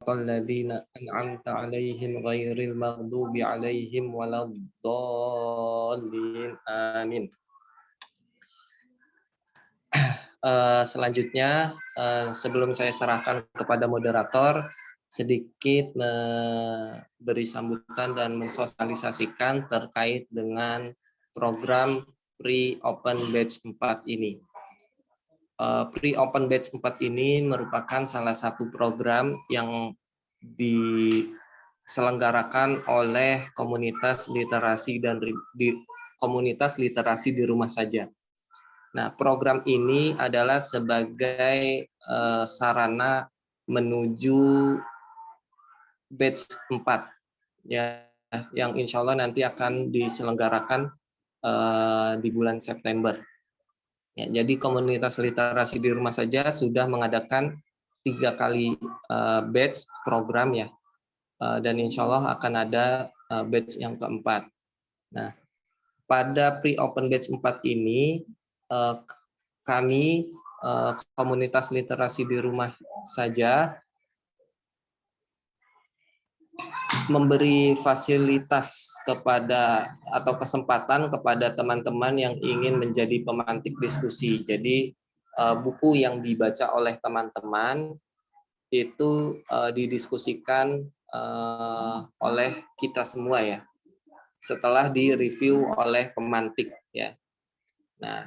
الذين أنعمت عليهم غير المغضوب عليهم ولا الضالين آمين. Selanjutnya, sebelum saya serahkan kepada moderator, sedikit memberi sambutan dan mensosialisasikan terkait dengan program Pre-Open Batch 4 ini. Pre-Open Batch 4 ini merupakan salah satu program yang diselenggarakan oleh komunitas literasi komunitas literasi di rumah saja. Nah, program ini adalah sebagai sarana menuju batch 4 ya, yang insya Allah nanti akan diselenggarakan di bulan September. Ya, jadi komunitas literasi di rumah saja sudah mengadakan 3 kali batch program ya, dan insya Allah akan ada batch yang keempat. Nah, pada pre-open batch 4 ini kami komunitas literasi di rumah saja memberi fasilitas kepada atau kesempatan kepada teman-teman yang ingin menjadi pemantik diskusi. Jadi buku yang dibaca oleh teman-teman itu didiskusikan oleh kita semua ya, setelah direview oleh pemantik ya. Nah,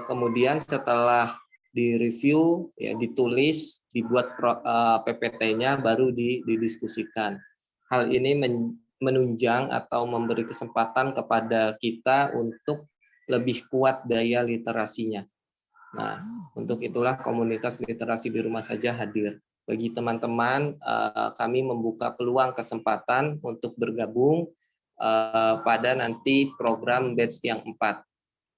kemudian setelah direview ya, ditulis, dibuat PPT-nya, baru didiskusikan. Hal ini menunjang atau memberi kesempatan kepada kita untuk lebih kuat daya literasinya. Nah, untuk itulah komunitas literasi di rumah saja hadir. Bagi teman-teman, kami membuka peluang kesempatan untuk bergabung pada nanti program batch yang 4.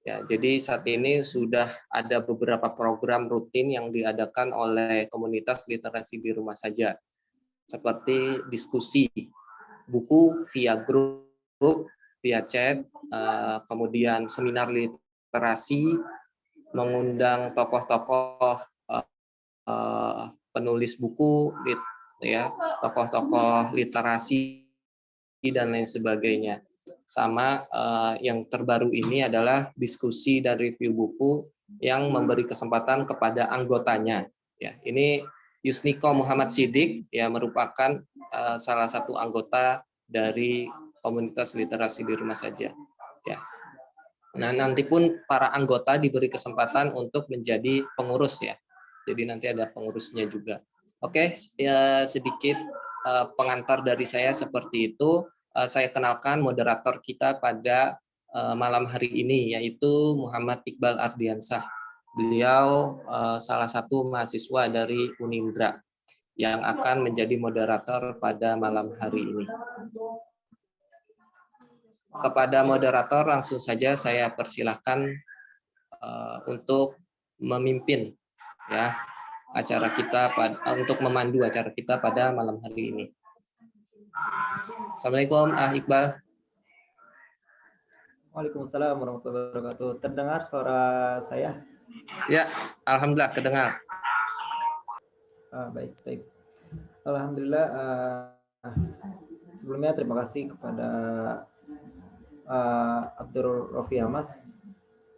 Ya, jadi saat ini sudah ada beberapa program rutin yang diadakan oleh komunitas literasi di rumah saja, seperti diskusi buku via grup, via chat, kemudian seminar literasi, mengundang tokoh-tokoh penulis buku, ya, tokoh-tokoh literasi dan lain sebagainya. Sama yang terbaru ini adalah diskusi dan review buku yang memberi kesempatan kepada anggotanya. Ya, ini Yusniko Muhammad Sidik ya, merupakan salah satu anggota dari komunitas literasi di rumah saja. Ya. Nah, nanti pun para anggota diberi kesempatan untuk menjadi pengurus ya. Jadi nanti ada pengurusnya juga. Oke, ya, sedikit pengantar dari saya seperti itu. Saya kenalkan moderator kita pada malam hari ini, yaitu Muhammad Iqbal Ardiansah. Beliau salah satu mahasiswa dari Unindra yang akan menjadi moderator pada malam hari ini. Kepada moderator langsung saja saya persilahkan untuk memimpin ya acara kita untuk memandu acara kita pada malam hari ini. Assalamualaikum, Iqbal. Waalaikumsalam warahmatullahi wabarakatuh. Terdengar suara saya? Ya, alhamdulillah terdengar. Baik. Alhamdulillah. Sebelumnya terima kasih kepada Abdul Rofi Hamas.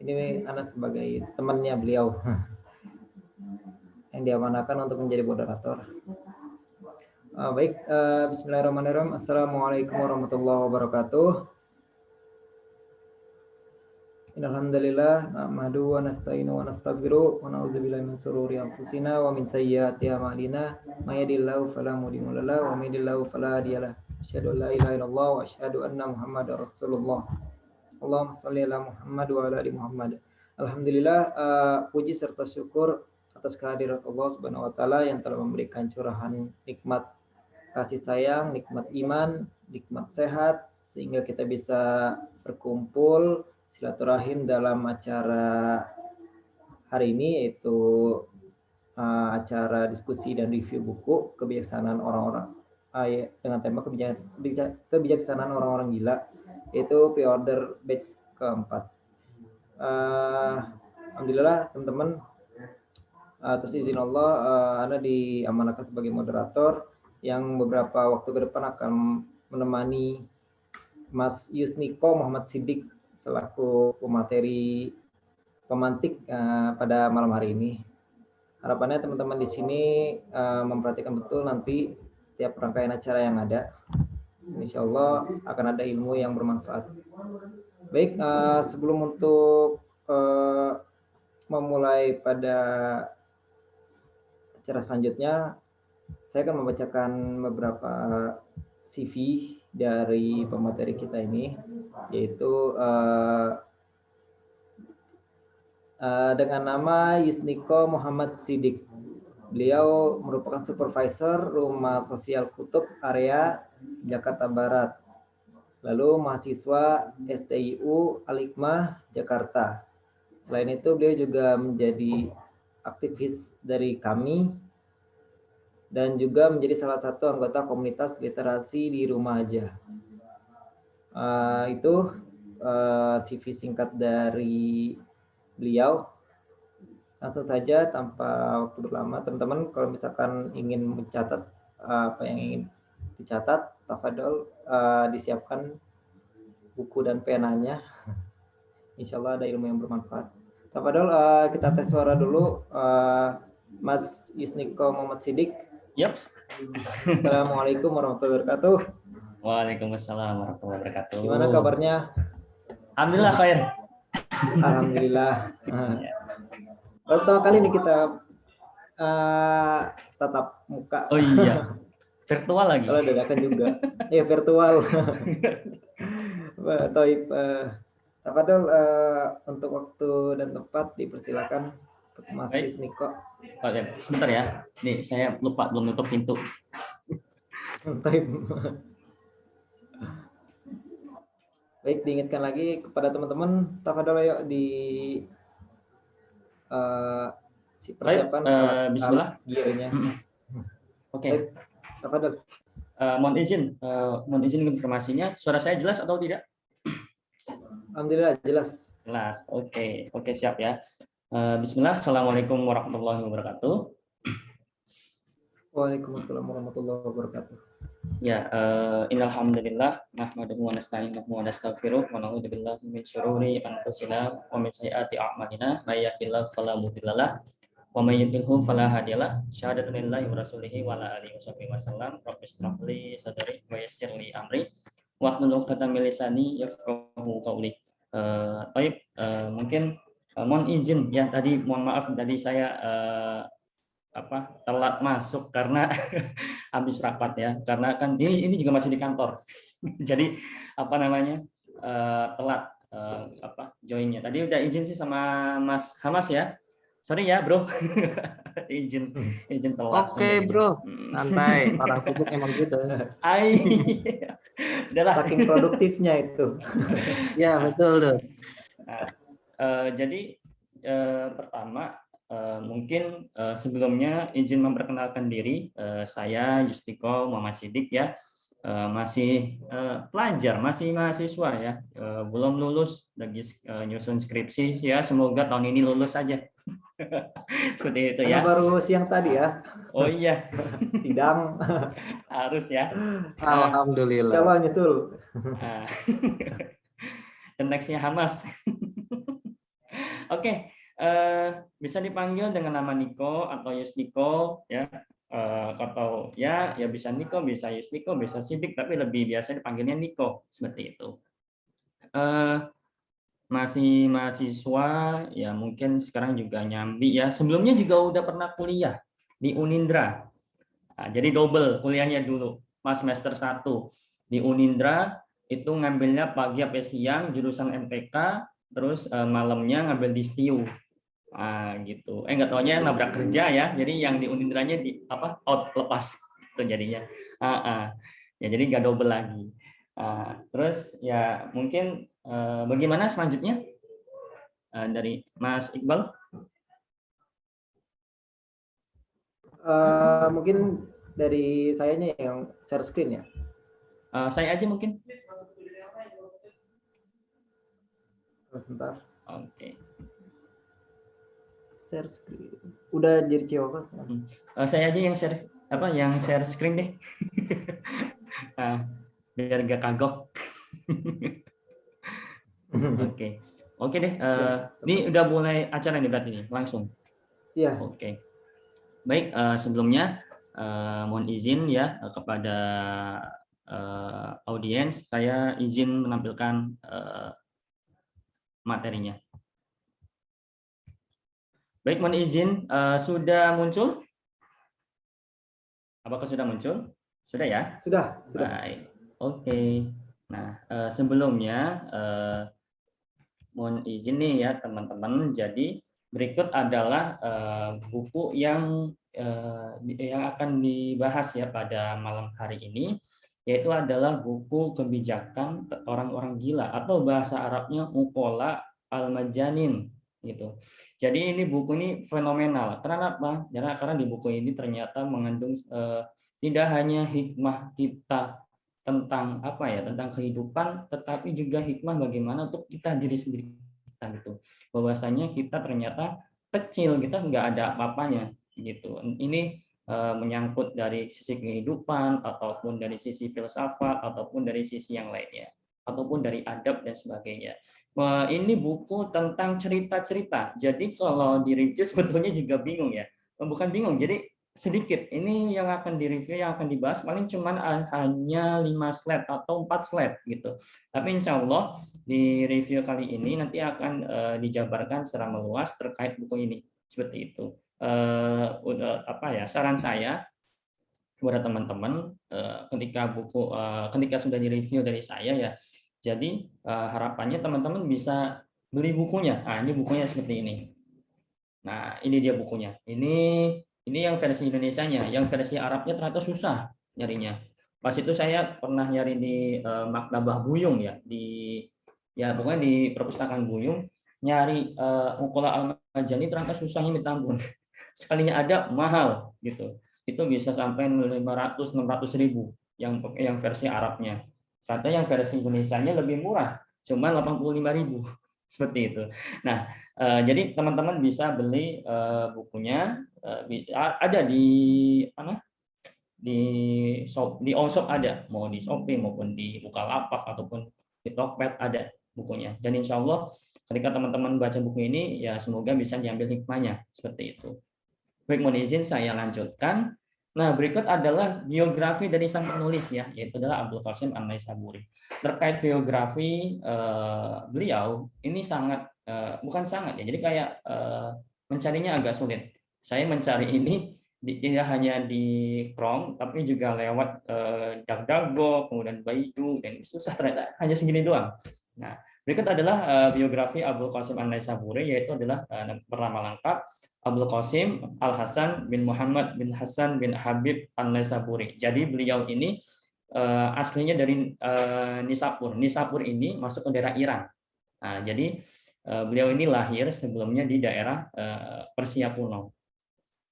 Ini Anas sebagai temannya beliau yang diamanakan untuk menjadi moderator. Baik, bismillahirrahmanirrahim. Assalamualaikum warahmatullahi wabarakatuh. Alhamdulillah, nahmaduhu wa nasta'inu wa nastaghfiruh wa na'udzubillahi min shururi anfusina wa min sayyiati a'malina may yahdihillahu fala mudilla lahu wa may yudlil fala hadiya lahu. Asyhadu an la ilaha illallah wa asyhadu anna Muhammadar Rasulullah. Allahumma shalli ala Muhammad wa ala ali Muhammad. Alhamdulillah, puji serta syukur atas kehadirat Allah Subhanahu wa taala yang telah memberikan curahan nikmat kasih sayang, nikmat iman, nikmat sehat sehingga kita bisa berkumpul silaturahim dalam acara hari ini, yaitu acara diskusi dan review buku kebijaksanaan orang-orang dengan tema kebijaksanaan orang-orang gila, yaitu pre-order batch keempat. Alhamdulillah teman-teman, atas izin Allah Anda diamanahkan sebagai moderator yang beberapa waktu ke depan akan menemani Mas Yusniko Muhammad Siddiq selaku pemateri pemantik pada malam hari ini. Harapannya teman-teman di sini memperhatikan betul nanti setiap rangkaian acara yang ada. Insya Allah akan ada ilmu yang bermanfaat. Baik, sebelum untuk memulai pada acara selanjutnya, saya akan membacakan beberapa CV dari pemateri kita ini, yaitu dengan nama Yusniko Muhammad Siddiq. Beliau merupakan supervisor Rumah Sosial Kutub area Jakarta Barat. Lalu mahasiswa STIU Al-Hikmah Jakarta. Selain itu beliau juga menjadi aktivis dari kami dan juga menjadi salah satu anggota komunitas literasi di Rumah Aja. Itu CV singkat dari beliau. Langsung saja tanpa waktu berlama, teman-teman kalau misalkan ingin mencatat apa yang ingin dicatat, tafadhol disiapkan buku dan penanya. Insya Allah ada ilmu yang bermanfaat. Tafadhol kita tes suara dulu. Mas Yusniko Muhammad Siddiq. Yup. Assalamualaikum warahmatullahi wabarakatuh. Waalaikumsalam warahmatullahi wabarakatuh. Gimana kabarnya? Alhamdulillah khair. Alhamdulillah. Pertama kali ini kita tatap muka. Oh iya, virtual lagi. Kalau dadakan juga. Ya virtual. Taib. Tafadhol untuk waktu dan tempat dipersilakan untuk Mas Yusniko. Oke, sebentar ya. Nih, saya lupa belum nutup pintu. Taib. Baik, diingatkan lagi kepada teman-teman, tafadhol ayo di persiapan bismillah gearnya. Oke. Baik, tafadhol. Mohon izin informasinya. Suara saya jelas atau tidak? Alhamdulillah jelas. Jelas. Oke, siap ya. Bismillah. Assalamualaikum warahmatullahi wabarakatuh. Waalaikumsalam warahmatullahi wabarakatuh. Ya, innal hamdalillah nahmaduhu wa nasta'inuhu wa nastaghfiruh wa na'udzu billahi min syururi anfusina wa min sayyiati a'malina may yahdihillahu fala mudhillalah wa may yudhlilhu fala hadiyalah. Syahadatu lillahi wa rasulihi wa ala alihi wasallam. Rabbis shrah li sadri wa yassir li amri wahlul 'uqdatam min lisani yafqahu qawli. Baik, mungkin mohon izin ya, tadi mohon maaf tadi saya telat masuk karena habis rapat ya, karena kan ini juga masih di kantor. Jadi telat joinnya. Tadi udah izin sih sama Mas Hamas ya. Sorry ya bro. izin telat. Oke bro, santai. Orang sibuk emang gitu. Udahlah. Saking produktifnya itu. Ya betul tuh. Jadi pertama mungkin sebelumnya izin memperkenalkan diri, saya Yusniko Muhammad Siddiq ya, masih pelajar, masih mahasiswa ya, belum lulus, lagi nyusun skripsi ya, semoga tahun ini lulus saja. Seperti itu ya. Baru siang tadi ya. Oh iya. Sidang. Harus ya. Alhamdulillah. Coba nyusul. Dan nextnya Hamas. Oke. Bisa dipanggil dengan nama Niko atau Yusniko ya, atau ya bisa Niko, bisa Yusniko, bisa Siddiq, tapi lebih biasa dipanggilnya Niko seperti itu. Masih mahasiswa ya, mungkin sekarang juga nyambi ya, sebelumnya juga udah pernah kuliah di Unindra. Jadi double kuliahnya dulu pas semester 1 di Unindra itu ngambilnya pagi sampai siang jurusan MTK, terus malamnya ngambil di STIU. Gitu. Nggak taunya nabrak kerja ya. Jadi yang di Unindranya out lepas itu jadinya. Ya jadi nggak double lagi. Terus ya mungkin bagaimana selanjutnya dari Mas Iqbal? Mungkin dari sayanya yang share screen ya. Saya aja mungkin. Sebentar. Oke. Share screen. Udah jadi cewek. Saya aja yang share. apa yang share screen deh. Ah, biar gak kagok. Oke. Oke deh. Ya, Ini udah mulai acara nih berarti nih, langsung. iya. Oke. Baik, sebelumnya mohon izin ya kepada audiens, saya izin menampilkan materinya. Baik, mohon izin, sudah muncul? Apakah sudah muncul? Sudah ya? Sudah. Baik, oke. Nah, sebelumnya mohon izin nih ya teman-teman. Jadi berikut adalah buku yang akan dibahas ya pada malam hari ini, yaitu adalah buku Kebijakan Orang-orang Gila atau bahasa Arabnya Uqala Al-Majanin gitu. Jadi ini buku ini fenomenal. Kenapa? Karena di buku ini ternyata mengandung tidak hanya hikmah kita tentang apa ya, tentang kehidupan, tetapi juga hikmah bagaimana untuk kita diri sendiri kita gitu. Bahwasanya kita ternyata kecil, kita nggak ada apa-apanya gitu. Ini menyangkut dari sisi kehidupan ataupun dari sisi filsafat ataupun dari sisi yang lainnya ataupun dari adab dan sebagainya. Ini buku tentang cerita-cerita. Jadi kalau di review sebetulnya juga bingung ya. Bukan bingung, jadi sedikit. Ini yang akan direview, yang akan dibahas paling cuman hanya 5 slide atau 4 slide gitu. Tapi insya Allah di review kali ini nanti akan dijabarkan secara meluas terkait buku ini. Seperti itu. Saran saya kepada teman-teman ketika sudah direview dari saya ya. Jadi harapannya teman-teman bisa beli bukunya. Nah, ini bukunya seperti ini. Nah, ini dia bukunya. Ini yang versi Indonesianya, yang versi Arabnya ternyata susah nyarinya. Pas itu saya pernah nyari di Maktabah Buyung ya, pokoknya di perpustakaan Buyung, nyari Uqala Al-Majani ternyata susahnya minta ampun. Sekalinya ada mahal gitu. Itu bisa sampai 500-600 ribu yang versi Arabnya. Ternyata yang versi Indonesianya lebih murah, cuma 85 ribu. Seperti itu. Nah, jadi teman-teman bisa beli bukunya, ada di mana? Di Allshop ada, mau di Shopee maupun di Bukalapak ataupun di Tokped ada bukunya. Dan insya Allah ketika teman-teman baca buku ini ya semoga bisa diambil hikmahnya seperti itu. Baik, mohon izin saya lanjutkan. Nah, berikut adalah biografi dari sang penulis ya, yaitu adalah Abdul Qasim An-Naisaburi. Terkait biografi beliau, ini bukan sangat ya, jadi kayak mencarinya agak sulit. Saya mencari ini tidak hanya di Chrome, tapi juga lewat DuckDuckGo, kemudian Baidu, dan susah ternyata hanya segini doang. Nah, berikut adalah biografi Abdul Qasim An-Naisaburi, yaitu adalah bernama lengkap Abdul Qasim Al-Hasan bin Muhammad bin Hasan bin Habib An-Naisaburi. Jadi beliau ini aslinya dari Nisapur. Nisapur ini masuk ke daerah Iran. Nah, jadi beliau ini lahir sebelumnya di daerah Persia kuno.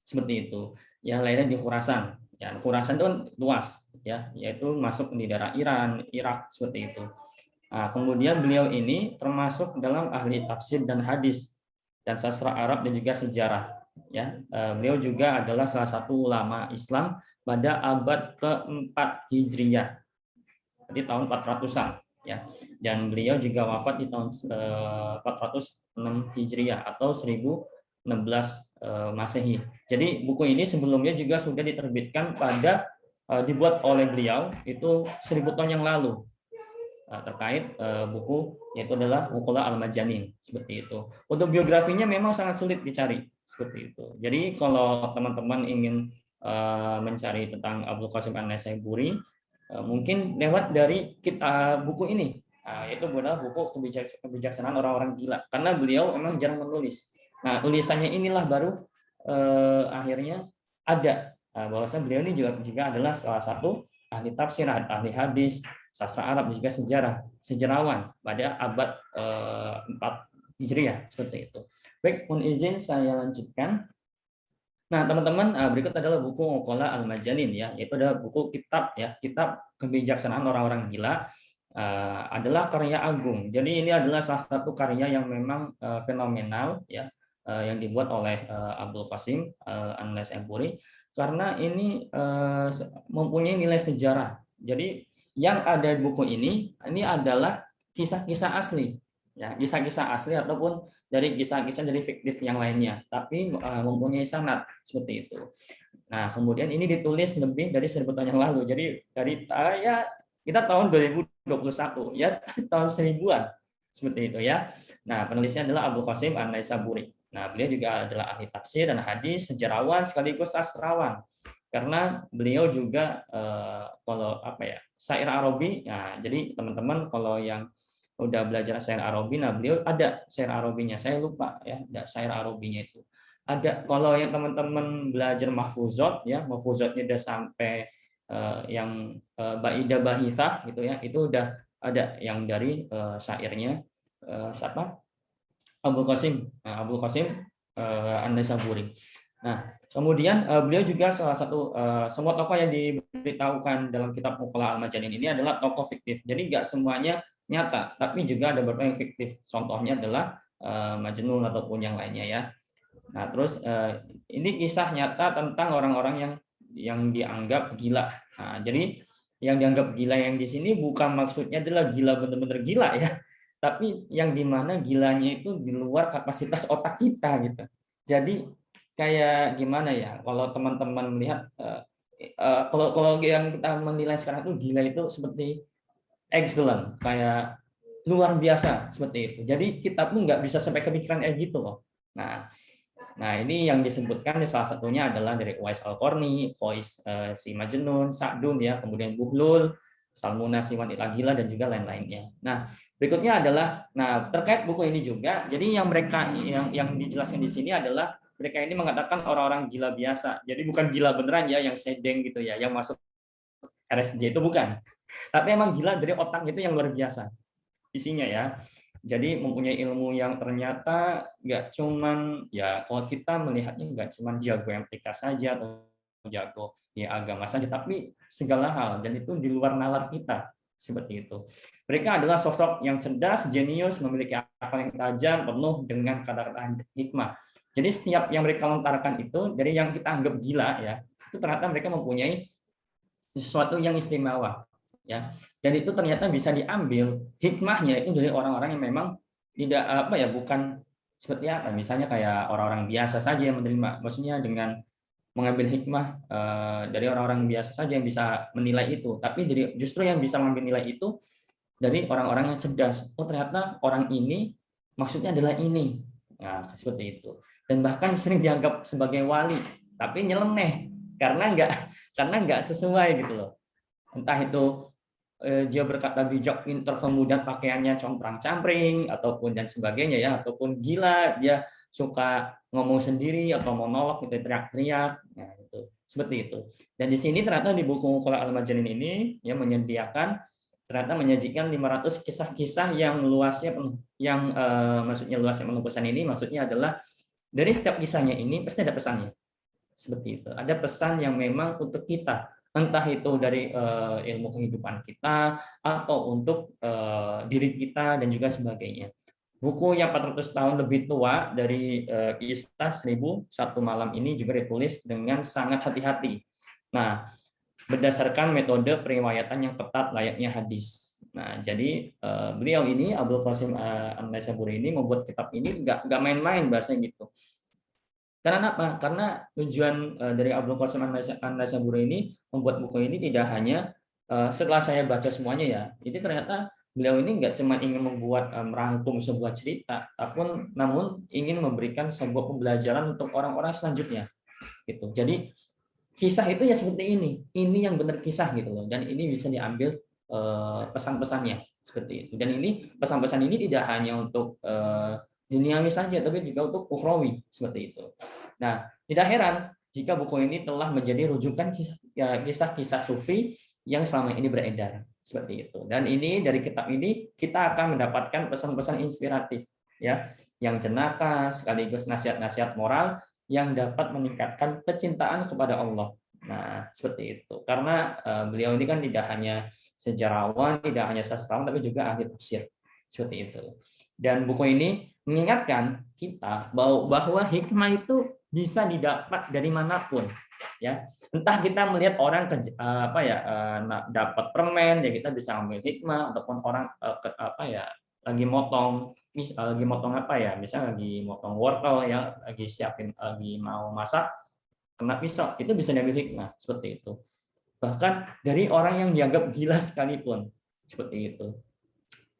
Seperti itu. Yang lainnya di Khurasan. Ya, Khurasan itu luas, ya, yaitu masuk di daerah Iran, Irak seperti itu. Nah, kemudian beliau ini termasuk dalam ahli tafsir dan hadis dan sastra Arab dan juga sejarah. Ya, beliau juga adalah salah satu ulama Islam pada abad ke-4 Hijriah, di tahun 400-an. Ya, dan beliau juga wafat di tahun 406 Hijriah atau 1016 Masehi. Jadi buku ini sebelumnya juga sudah diterbitkan dibuat oleh beliau itu 1000 tahun yang lalu. Terkait buku yaitu adalah Uqala Al-Majanin seperti itu. Untuk biografinya memang sangat sulit dicari seperti itu. Jadi kalau teman-teman ingin mencari tentang Abdul Qasim An-Naisaburi mungkin lewat dari buku ini, yaitu adalah buku Kebijaksanaan Orang-orang Gila, karena beliau memang jarang menulis. Nah, tulisannya inilah baru akhirnya ada bahwasanya beliau ini juga adalah salah satu ahli tafsir, ahli hadis, sastra Arab dan juga sejarawan pada abad 4 Hijriah seperti itu. Baik, mohon izin saya lanjutkan. Nah, teman-teman, berikut adalah buku Uqala Al-Majanin ya, yaitu adalah buku kitab Kebijaksanaan Orang-orang Gila. Adalah karya agung. Jadi ini adalah salah satu karya yang memang fenomenal ya, yang dibuat oleh Abdul Qasim An-Naisaburi. karena ini mempunyai nilai sejarah. Jadi yang ada di buku ini adalah kisah-kisah asli, ya, kisah-kisah asli ataupun dari kisah-kisah dari fiktif yang lainnya, tapi mempunyai sanad seperti itu. Nah, kemudian ini ditulis lebih dari 1000 tahun yang lalu. Jadi dari ya kita tahun 2021, ya tahun 1000-an seperti itu ya. Nah, penulisnya adalah Abul Qasim An-Naisaburi. Nah, beliau juga adalah ahli tafsir dan hadis, sejarawan sekaligus sastrawan. Karena beliau juga kalau apa ya, syair Arabi. Nah, jadi teman-teman kalau yang udah belajar syair Arabi, nah beliau ada syair Arabinya. Saya lupa ya, ada syair Arabinya itu. Ada kalau yang teman-teman belajar mahfuzot ya, mahfuzotnya udah sampai yang Baidah Bahithah gitu ya, itu udah ada yang dari syairnya siapa? Abul Qasim An-Naisaburi. Nah, kemudian beliau juga salah satu semua tokoh yang diberitahukan dalam kitab Muqalla Al-Majanin ini adalah tokoh fiktif. Jadi nggak semuanya nyata, tapi juga ada beberapa yang fiktif. Contohnya adalah Majnun ataupun yang lainnya ya. Nah, terus ini kisah nyata tentang orang-orang yang dianggap gila. Nah, jadi yang dianggap gila yang di sini bukan maksudnya adalah gila benar-benar gila ya, tapi yang dimana gilanya itu di luar kapasitas otak kita gitu. Jadi kayak gimana ya? Kalau teman-teman melihat, kalau yang kita menilai sekarang itu gila itu seperti excellent, kayak luar biasa seperti itu. Jadi kita pun nggak bisa sampai kepikiran kayak gitu loh. Nah, ini yang disebutkan salah satunya adalah dari Uwais Al-Qarni, Qais si Majnun, Sa'dun ya, kemudian Buhlul, Salmuna Siwan Al-Gila dan juga lain-lainnya. Nah, berikutnya adalah terkait buku ini juga. Jadi yang mereka yang dijelaskan di sini adalah mereka ini mengatakan orang-orang gila biasa. Jadi bukan gila beneran ya yang sedeng gitu ya, yang masuk RSJ itu bukan. Tapi emang gila dari otak itu yang luar biasa isinya ya. Jadi mempunyai ilmu yang ternyata nggak cuman ya, kalau kita melihatnya nggak cuman jago MTK saja atau jago ya agama saja, tapi segala hal, dan itu di luar nalar kita seperti itu. Mereka adalah sosok yang cerdas, jenius, memiliki akal yang tajam, penuh dengan kata-kata hikmah. Jadi setiap yang mereka lontarkan itu dari yang kita anggap gila ya, itu ternyata mereka mempunyai sesuatu yang istimewa ya, dan itu ternyata bisa diambil hikmahnya itu dari orang-orang yang memang tidak apa ya, bukan seperti apa, misalnya kayak orang-orang biasa saja yang menerima, maksudnya dengan mengambil hikmah dari orang-orang biasa saja yang bisa menilai itu, tapi justru yang bisa mengambil nilai itu dari orang-orang yang cerdas. Oh, ternyata orang ini maksudnya adalah ini, nah seperti itu, dan bahkan sering dianggap sebagai wali tapi nyeleneh karena nggak sesuai gitu loh. Entah itu dia berkata bijak, pintar, kemudian pakaiannya comprang-campring ataupun dan sebagainya ya, ataupun gila, dia suka ngomong sendiri atau monolog gitu, teriak-teriak. Nah, itu seperti itu. Dan di sini ternyata di buku Muqalla Al-Majanin ini ya menyediakan, ternyata menyajikan 500 kisah-kisah yang luasnya penuh, yang maksudnya luasnya penuh pesan ini maksudnya adalah dari setiap kisahnya ini pasti ada pesannya. Seperti itu. Ada pesan yang memang untuk kita, entah itu dari ilmu kehidupan kita atau untuk diri kita dan juga sebagainya. Buku yang 400 tahun lebih tua dari Kisah 1001 Malam ini juga ditulis dengan sangat hati-hati. Nah, berdasarkan metode periwayatan yang ketat layaknya hadis. Nah, jadi beliau ini Abul Qasim An-Naisaburi ini membuat kitab ini nggak main-main bahasanya gitu. Karena apa? Karena tujuan dari Abul Qasim An-Naisaburi ini membuat buku ini tidak hanya setelah saya baca semuanya ya, ini ternyata beliau ini nggak cuma ingin membuat merangkum sebuah cerita, namun ingin memberikan sebuah pembelajaran untuk orang-orang selanjutnya, gitu. Jadi kisah itu ya seperti ini yang benar kisah gitu loh, dan ini bisa diambil pesan-pesannya seperti itu. Dan ini pesan-pesan ini tidak hanya untuk duniawi saja, tapi juga untuk ukhrawi seperti itu. Nah, tidak heran jika buku ini telah menjadi rujukan kisah-kisah sufi yang selama ini beredar seperti itu. Dan ini dari kitab ini kita akan mendapatkan pesan-pesan inspiratif ya, yang jenaka sekaligus nasihat-nasihat moral yang dapat meningkatkan kecintaan kepada Allah. Nah, seperti itu. Karena beliau ini kan tidak hanya sejarawan, tidak hanya sastrawan, tapi juga ahli tafsir. Seperti itu. Dan buku ini mengingatkan kita bahwa hikmah itu bisa didapat dari manapun. Ya, entah kita melihat orang dapat permen, ya kita bisa ambil hikmah, ataupun orang lagi motong apa ya, misalnya lagi motong wortel ya, lagi mau masak, kena pisau, itu bisa diambil hikmah seperti itu. Bahkan dari orang yang dianggap gila sekalipun seperti itu.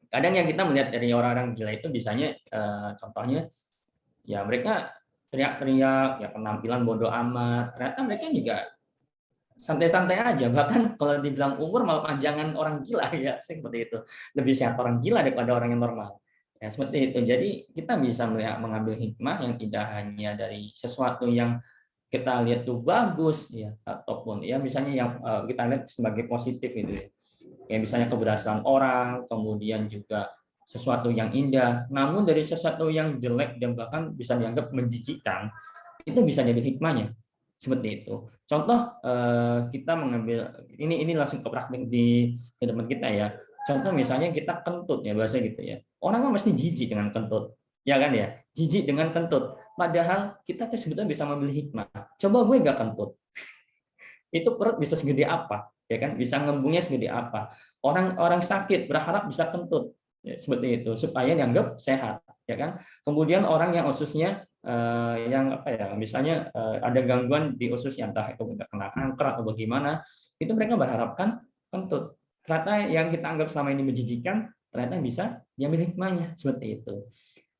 Kadang yang kita melihat dari orang-orang gila itu bisanya contohnya ya mereka teriak-teriak, ya penampilan bodoh amat, ternyata mereka juga santai-santai aja, bahkan kalau dibilang umur malah panjangan orang gila ya, seperti itu. Lebih sehat orang gila daripada orang yang normal. Ya, seperti itu. Jadi kita bisa mengambil hikmah yang tidak hanya dari sesuatu yang kita lihat tuh bagus ya, ataupun ya misalnya yang kita lihat sebagai positif itu ya. Ya misalnya keberhasilan orang, kemudian juga sesuatu yang indah, namun dari sesuatu yang jelek dan bahkan bisa dianggap menjijikan, itu bisa jadi hikmahnya. Seperti itu. Contoh kita mengambil ini langsung ke praktik di kehidupan kita ya. Contoh misalnya kita kentut ya, bahasa gitu ya. Orang kan pasti jijik dengan kentut. Ya kan ya? Jijik dengan kentut. Padahal kita tuh sebetulnya bisa mengambil hikmah. Coba gue nggak kentut. Itu perut bisa segede apa? Ya kan? Bisa ngembungnya segede apa? Orang sakit berharap bisa kentut. Ya, seperti itu supaya dianggap sehat, ya kan? Kemudian orang yang ususnya yang apa ya, misalnya ada gangguan di ususnya, entah itu kena kanker atau bagaimana, itu mereka berharapkan kentut. Ternyata yang kita anggap selama ini menjijikan, ternyata bisa diambil hikmahnya seperti itu.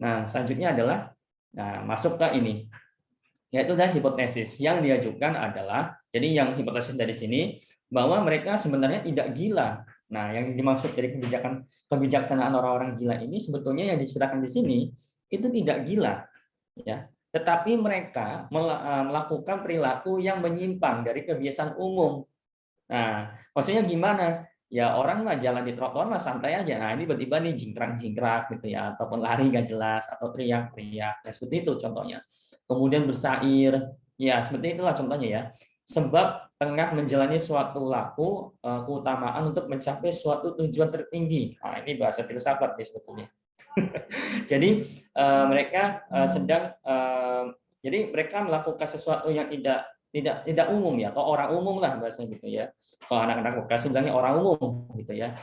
Nah, selanjutnya adalah masuk ke ini, yaitu dan hipotesis yang diajukan adalah, jadi yang hipotesis dari sini bahwa mereka sebenarnya tidak gila. Nah, yang dimaksud dari kebijaksanaan orang-orang gila ini sebetulnya yang diceritakan di sini itu tidak gila, ya. Tetapi mereka melakukan perilaku yang menyimpang dari kebiasaan umum. Nah, maksudnya gimana? Ya orang mah jalan di trotoar mah santai aja. Nah, ini tiba-tiba nih jingkrak-jingkrak gitu ya, ataupun lari nggak jelas, atau teriak-teriak. Ya, seperti itu contohnya. Kemudian bersair, ya seperti itulah contohnya ya. Sebab tengah menjalani suatu laku keutamaan untuk mencapai suatu tujuan tertinggi. Nah, ini bahasa filsafat nih sebetulnya. Jadi mereka jadi mereka melakukan sesuatu yang tidak umum ya, atau orang umum lah bahasa gitu ya. Kalau anak-anak UKS bilangnya orang umum gitu ya.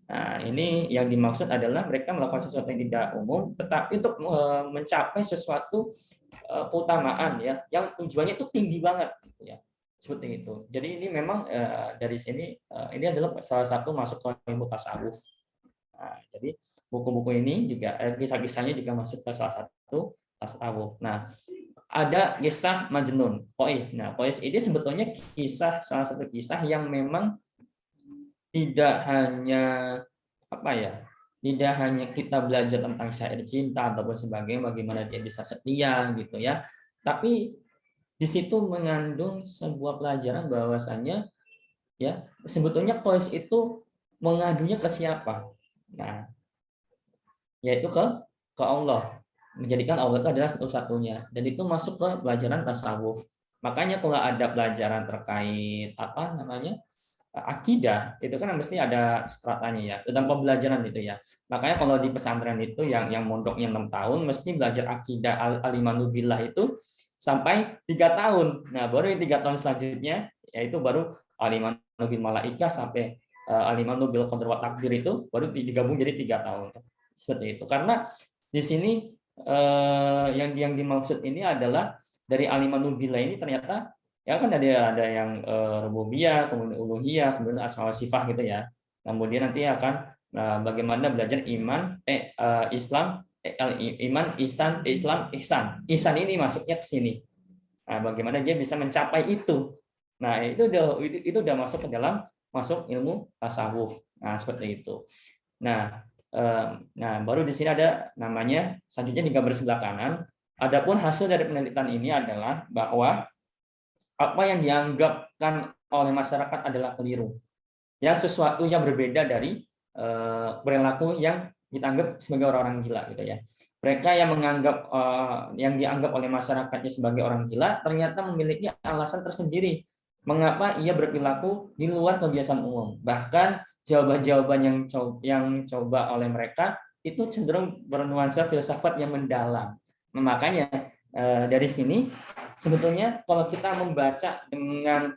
Nah, ini yang dimaksud adalah mereka melakukan sesuatu yang tidak umum, tetapi untuk mencapai sesuatu keutamaan ya, yang tujuannya itu tinggi banget gitu ya. Seperti itu. Jadi ini memang dari sini ini adalah salah satu masuk ke ilmu tasawuf. Nah, jadi buku-buku ini juga kisah-kisahnya juga masuk ke salah satu tasawuf. Nah, ada kisah Majnun, Qais. Nah, Qais ini sebetulnya salah satu kisah yang memang tidak hanya tidak hanya kita belajar tentang syair cinta ataupun sebagainya, bagaimana dia bisa setia gitu ya. Tapi di situ mengandung sebuah pelajaran bahwasannya ya sebetulnya Qais itu mengadunya ke siapa? Nah, yaitu ke Allah. Menjadikan Allah itu adalah satu-satunya, dan itu masuk ke pelajaran tasawuf. Makanya kalau ada pelajaran terkait akidah, itu kan mesti ada stratanya ya, dalam pembelajaran itu ya. Makanya kalau di pesantren itu yang mondoknya 6 tahun mesti belajar akidah al-imanu billah itu sampai 3 tahun. Nah, baru 3 tahun selanjutnya yaitu baru al-imanu bil malaikah sampai al-imanu bil qadar wa takdir, itu baru digabung jadi 3 tahun. Seperti itu. Karena di sini yang dimaksud ini adalah dari al-imanu billah ini ternyata ya kan ada yang rububiyah, kemudian uluhiyah, kemudian asma wa sifat gitu ya. Kemudian nanti akan bagaimana belajar iman, Islam, iman, ihsan, Islam, ihsan. Ihsan ini masuknya ke sini. Nah, bagaimana dia bisa mencapai itu. Nah, itu udah masuk ke dalam ilmu tasawuf. Nah, seperti itu. Nah, baru di sini ada namanya selanjutnya di gambar sebelah kanan. Adapun hasil dari penelitian ini adalah bahwa apa yang dianggapkan oleh masyarakat adalah keliru. Ya, sesuatu yang berbeda dari perilaku yang dianggap sebagai orang-orang gila gitu ya. Mereka yang menganggap yang dianggap oleh masyarakatnya sebagai orang gila ternyata memiliki alasan tersendiri mengapa ia berperilaku di luar kebiasaan umum. Bahkan jawaban-jawaban yang coba oleh mereka itu cenderung bernuansa filsafat yang mendalam. Makanya dari sini sebetulnya kalau kita membaca dengan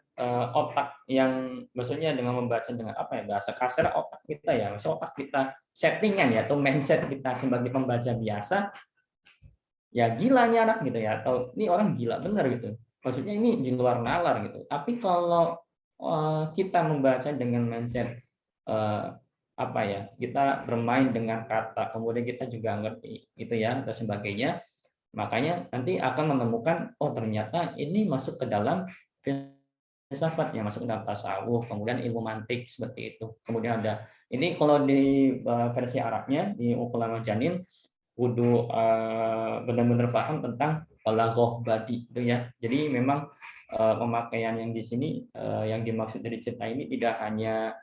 otak yang, maksudnya dengan membaca dengan apa ya, bahasa kasar otak kita ya, maksudnya otak kita settingan ya, atau mindset kita sebagai pembaca biasa, ya gila nih anak gitu ya, atau ini orang gila bener gitu, maksudnya ini di luar nalar gitu. Tapi kalau kita membaca dengan mindset apa ya, kita bermain dengan kata, kemudian kita juga ngerti gitu ya atau sebagainya, makanya nanti akan menemukan oh ternyata ini masuk ke dalam filsafat, yang masuk ke dalam tasawuf, kemudian ilmu mantik seperti itu. Kemudian ada ini kalau di versi Arabnya di Uqul Janin kudu benar-benar paham tentang balaghah badi itu ya. Jadi memang pemakaian yang di sini yang dimaksud dari cerita ini tidak hanya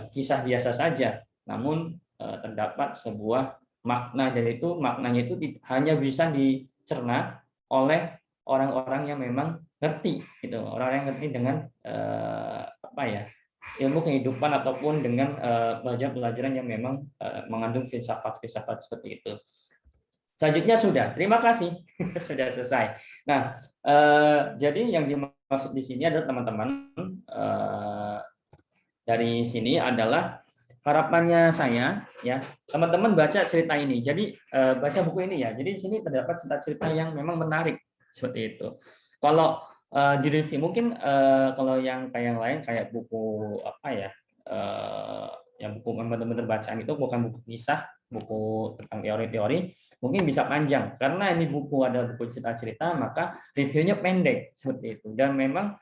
kisah biasa saja, namun terdapat sebuah makna, dan itu maknanya itu hanya bisa dicerna oleh orang-orang yang memang ngerti gitu, orang yang ngerti dengan apa ya, ilmu kehidupan ataupun dengan pelajaran yang memang mengandung filsafat-filsafat seperti itu. Selanjutnya sudah, terima kasih sudah selesai. Nah, jadi yang dimaksud di sini adalah teman-teman dari sini adalah harapannya saya ya, teman-teman baca cerita ini. Jadi baca buku ini ya. Jadi di sini terdapat cerita-cerita yang memang menarik seperti itu. Kalau di review mungkin kalau yang lain kayak buku apa ya, yang buku benar-benar bacaan itu bukan buku kisah, buku tentang teori-teori, mungkin bisa panjang karena ini buku ada buku cerita-cerita, maka reviewnya pendek seperti itu. Dan memang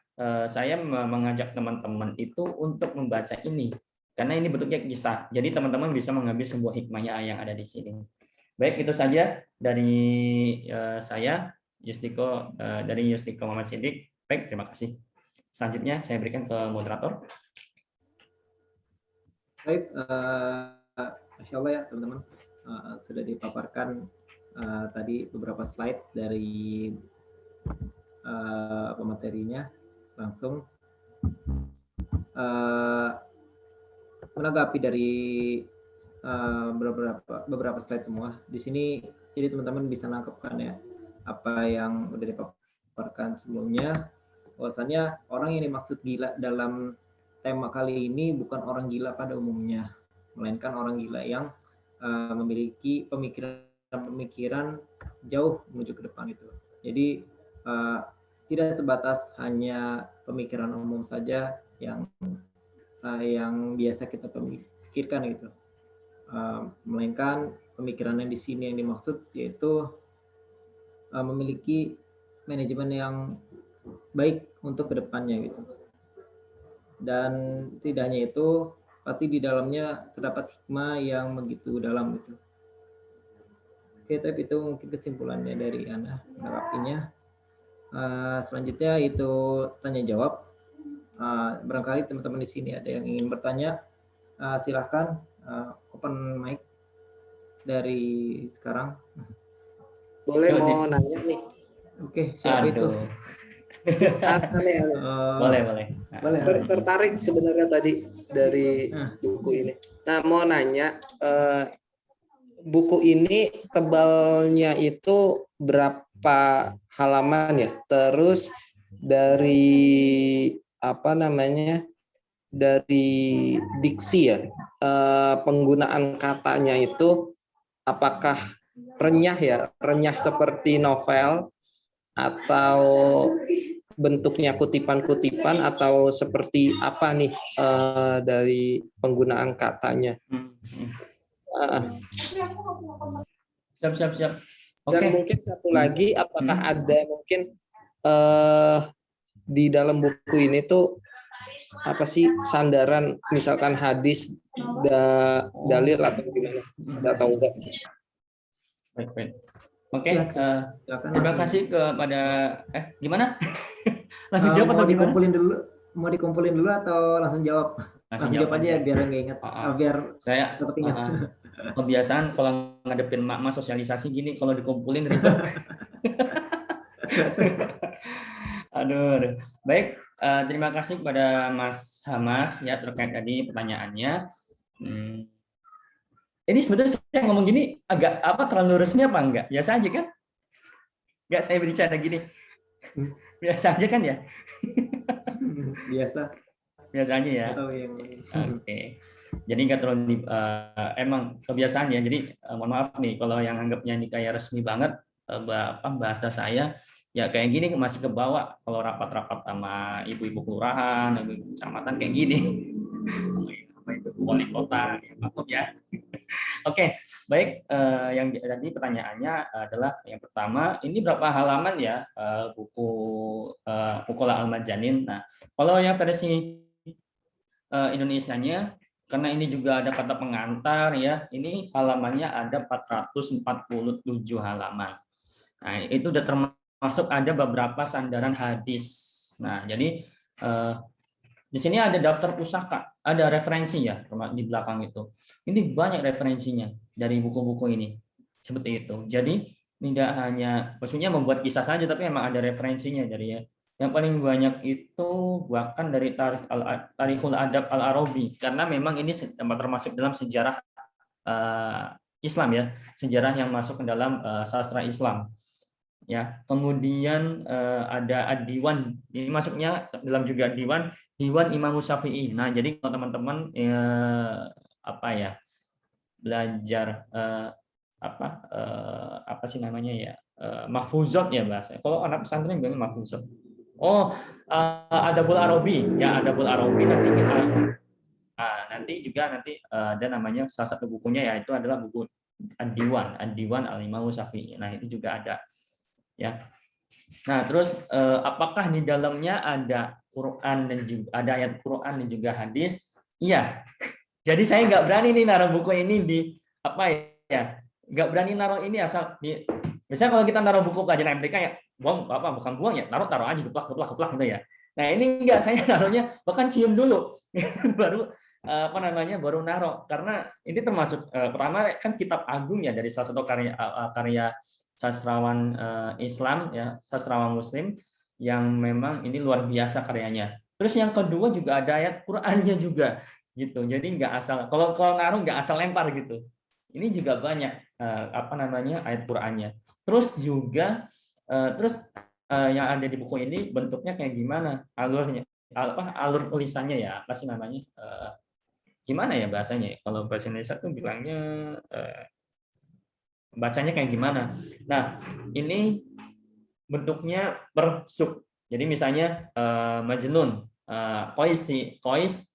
saya mengajak teman-teman itu untuk membaca ini karena ini bentuknya kisah. Jadi teman-teman bisa mengambil sebuah hikmahnya yang ada di sini. Baik, itu saja dari saya Yustiko, dari Yustiko Muhammad Siddiq. Baik, terima kasih. Selanjutnya saya berikan ke moderator. Baik, Masya Allah ya teman-teman, sudah dipaparkan tadi beberapa slide dari materinya. Langsung menanggapi dari beberapa slide semua di sini, jadi teman-teman bisa nangkepkan ya apa yang udah dipaparkan sebelumnya, bahwasannya orang yang dimaksud gila dalam tema kali ini bukan orang gila pada umumnya, melainkan orang gila yang memiliki pemikiran jauh menuju ke depan itu. Jadi tidak sebatas hanya pemikiran umum saja yang biasa kita pikirkan gitu, melainkan pemikiran yang di sini yang dimaksud yaitu memiliki manajemen yang baik untuk kedepannya gitu. Dan tidak hanya itu, pasti di dalamnya terdapat hikmah yang begitu dalam gitu. Oke, tapi itu mungkin kesimpulannya dari Ana menanggapinya. Selanjutnya itu tanya jawab. Barangkali teman-teman di sini ada yang ingin bertanya, silahkan open mic dari sekarang. Boleh mau nanya nih. Oke, siapa itu? Boleh. Tertarik sebenarnya tadi dari buku ini. Nah, mau nanya, buku ini tebalnya itu berapa halaman ya? Terus dari dari diksi ya, penggunaan katanya itu apakah renyah seperti novel atau bentuknya kutipan-kutipan atau seperti apa nih dari penggunaan katanya? Siap. Dan mungkin satu lagi, apakah ada mungkin di dalam buku ini tuh apa sih sandaran, misalkan hadis, dalil atau gimana? Atau enggak? Baik. Oke, terima kasih kepada gimana? Langsung jawab atau gimana? Mau dikumpulin dulu atau langsung jawab? Langsung jawab aja biar nggak ingat, biar saya tetap ingat. Kebiasaan kalau ngadepin mak sosialisasi gini, kalau dikumpulin ribet. Aduh. Baik, terima kasih kepada Mas Hamas ya terkait tadi pertanyaannya. Ini sebenarnya saya ngomong gini agak terlalu resmi apa enggak? Biasa aja kan? Nggak, saya bercanda gini. Biasa aja kan ya? Biasa. Biasanya ya. Atau yang Oke. Jadi nggak terlalu emang kebiasaan ya. Jadi mohon maaf nih kalau yang anggapnya ini kayak resmi banget bahasa saya ya kayak gini masih kebawa kalau rapat-rapat sama ibu-ibu kelurahan, ibu kecamatan kayak gini. Apa itu wali kota, ya, maklum ya. Oke, baik. Yang tadi pertanyaannya adalah yang pertama, ini berapa halaman ya buku Fuqaha al-Majanin? Nah, kalau yang versi Indonesianya, karena ini juga ada kata pengantar ya, ini halamannya ada 447 halaman. Nah, itu udah termasuk ada beberapa sandaran hadis. Nah, jadi di sini ada daftar pusaka, ada referensi ya di belakang itu. Ini banyak referensinya dari buku-buku ini. Seperti itu. Jadi tidak hanya maksudnya membuat kisah saja, tapi memang ada referensinya dari ya. Yang paling banyak itu bahkan dari Tarikhul Adab Al-Arabi, karena memang ini termasuk dalam sejarah Islam ya, sejarah yang masuk ke dalam sastra Islam. Ya, kemudian ada Ad-Diwan, ini masuknya dalam juga Diwan Imam Syafi'i. Nah, jadi kalau teman-teman apa ya belajar apa sih namanya ya mahfuzat ya bahasa. Kalau anak pesantren bilang mahfuzat. Oh, Adabul Arabi ya, Adabul Arabi nanti kita nanti juga ada namanya salah satu bukunya yaitu adalah buku Ad-Diwan Al-Imam Syafi'i. Nah, itu juga ada ya. Nah, terus apakah di dalamnya ada Quran dan juga ada ayat Quran dan juga hadis? Iya. Jadi saya nggak berani nih naruh buku ini di apa ya? Nggak berani naruh ini asal di. Misalnya kalau kita naruh buku pelajaran MTK ya, buang apa bukan buang ya, taruh aja geplak gitu ya. Nah, ini enggak, saya naruhnya bahkan cium dulu baru apa namanya baru naruh, karena ini termasuk pertama kan kitab agung ya dari salah satu karya sastrawan Islam ya, sastrawan Muslim yang memang ini luar biasa karyanya. Terus yang kedua juga ada ayat Qur'annya juga gitu. Jadi nggak asal kalau naruh nggak asal lempar gitu. Ini juga banyak apa namanya ayat Qur'annya. Terus juga yang ada di buku ini bentuknya kayak gimana? Alur tulisannya ya, apa sih namanya? Gimana ya bahasanya? Kalau bahasa Indonesia tuh bilangnya bacanya kayak gimana. Nah, ini bentuknya per sub. Jadi misalnya Majnun, Qais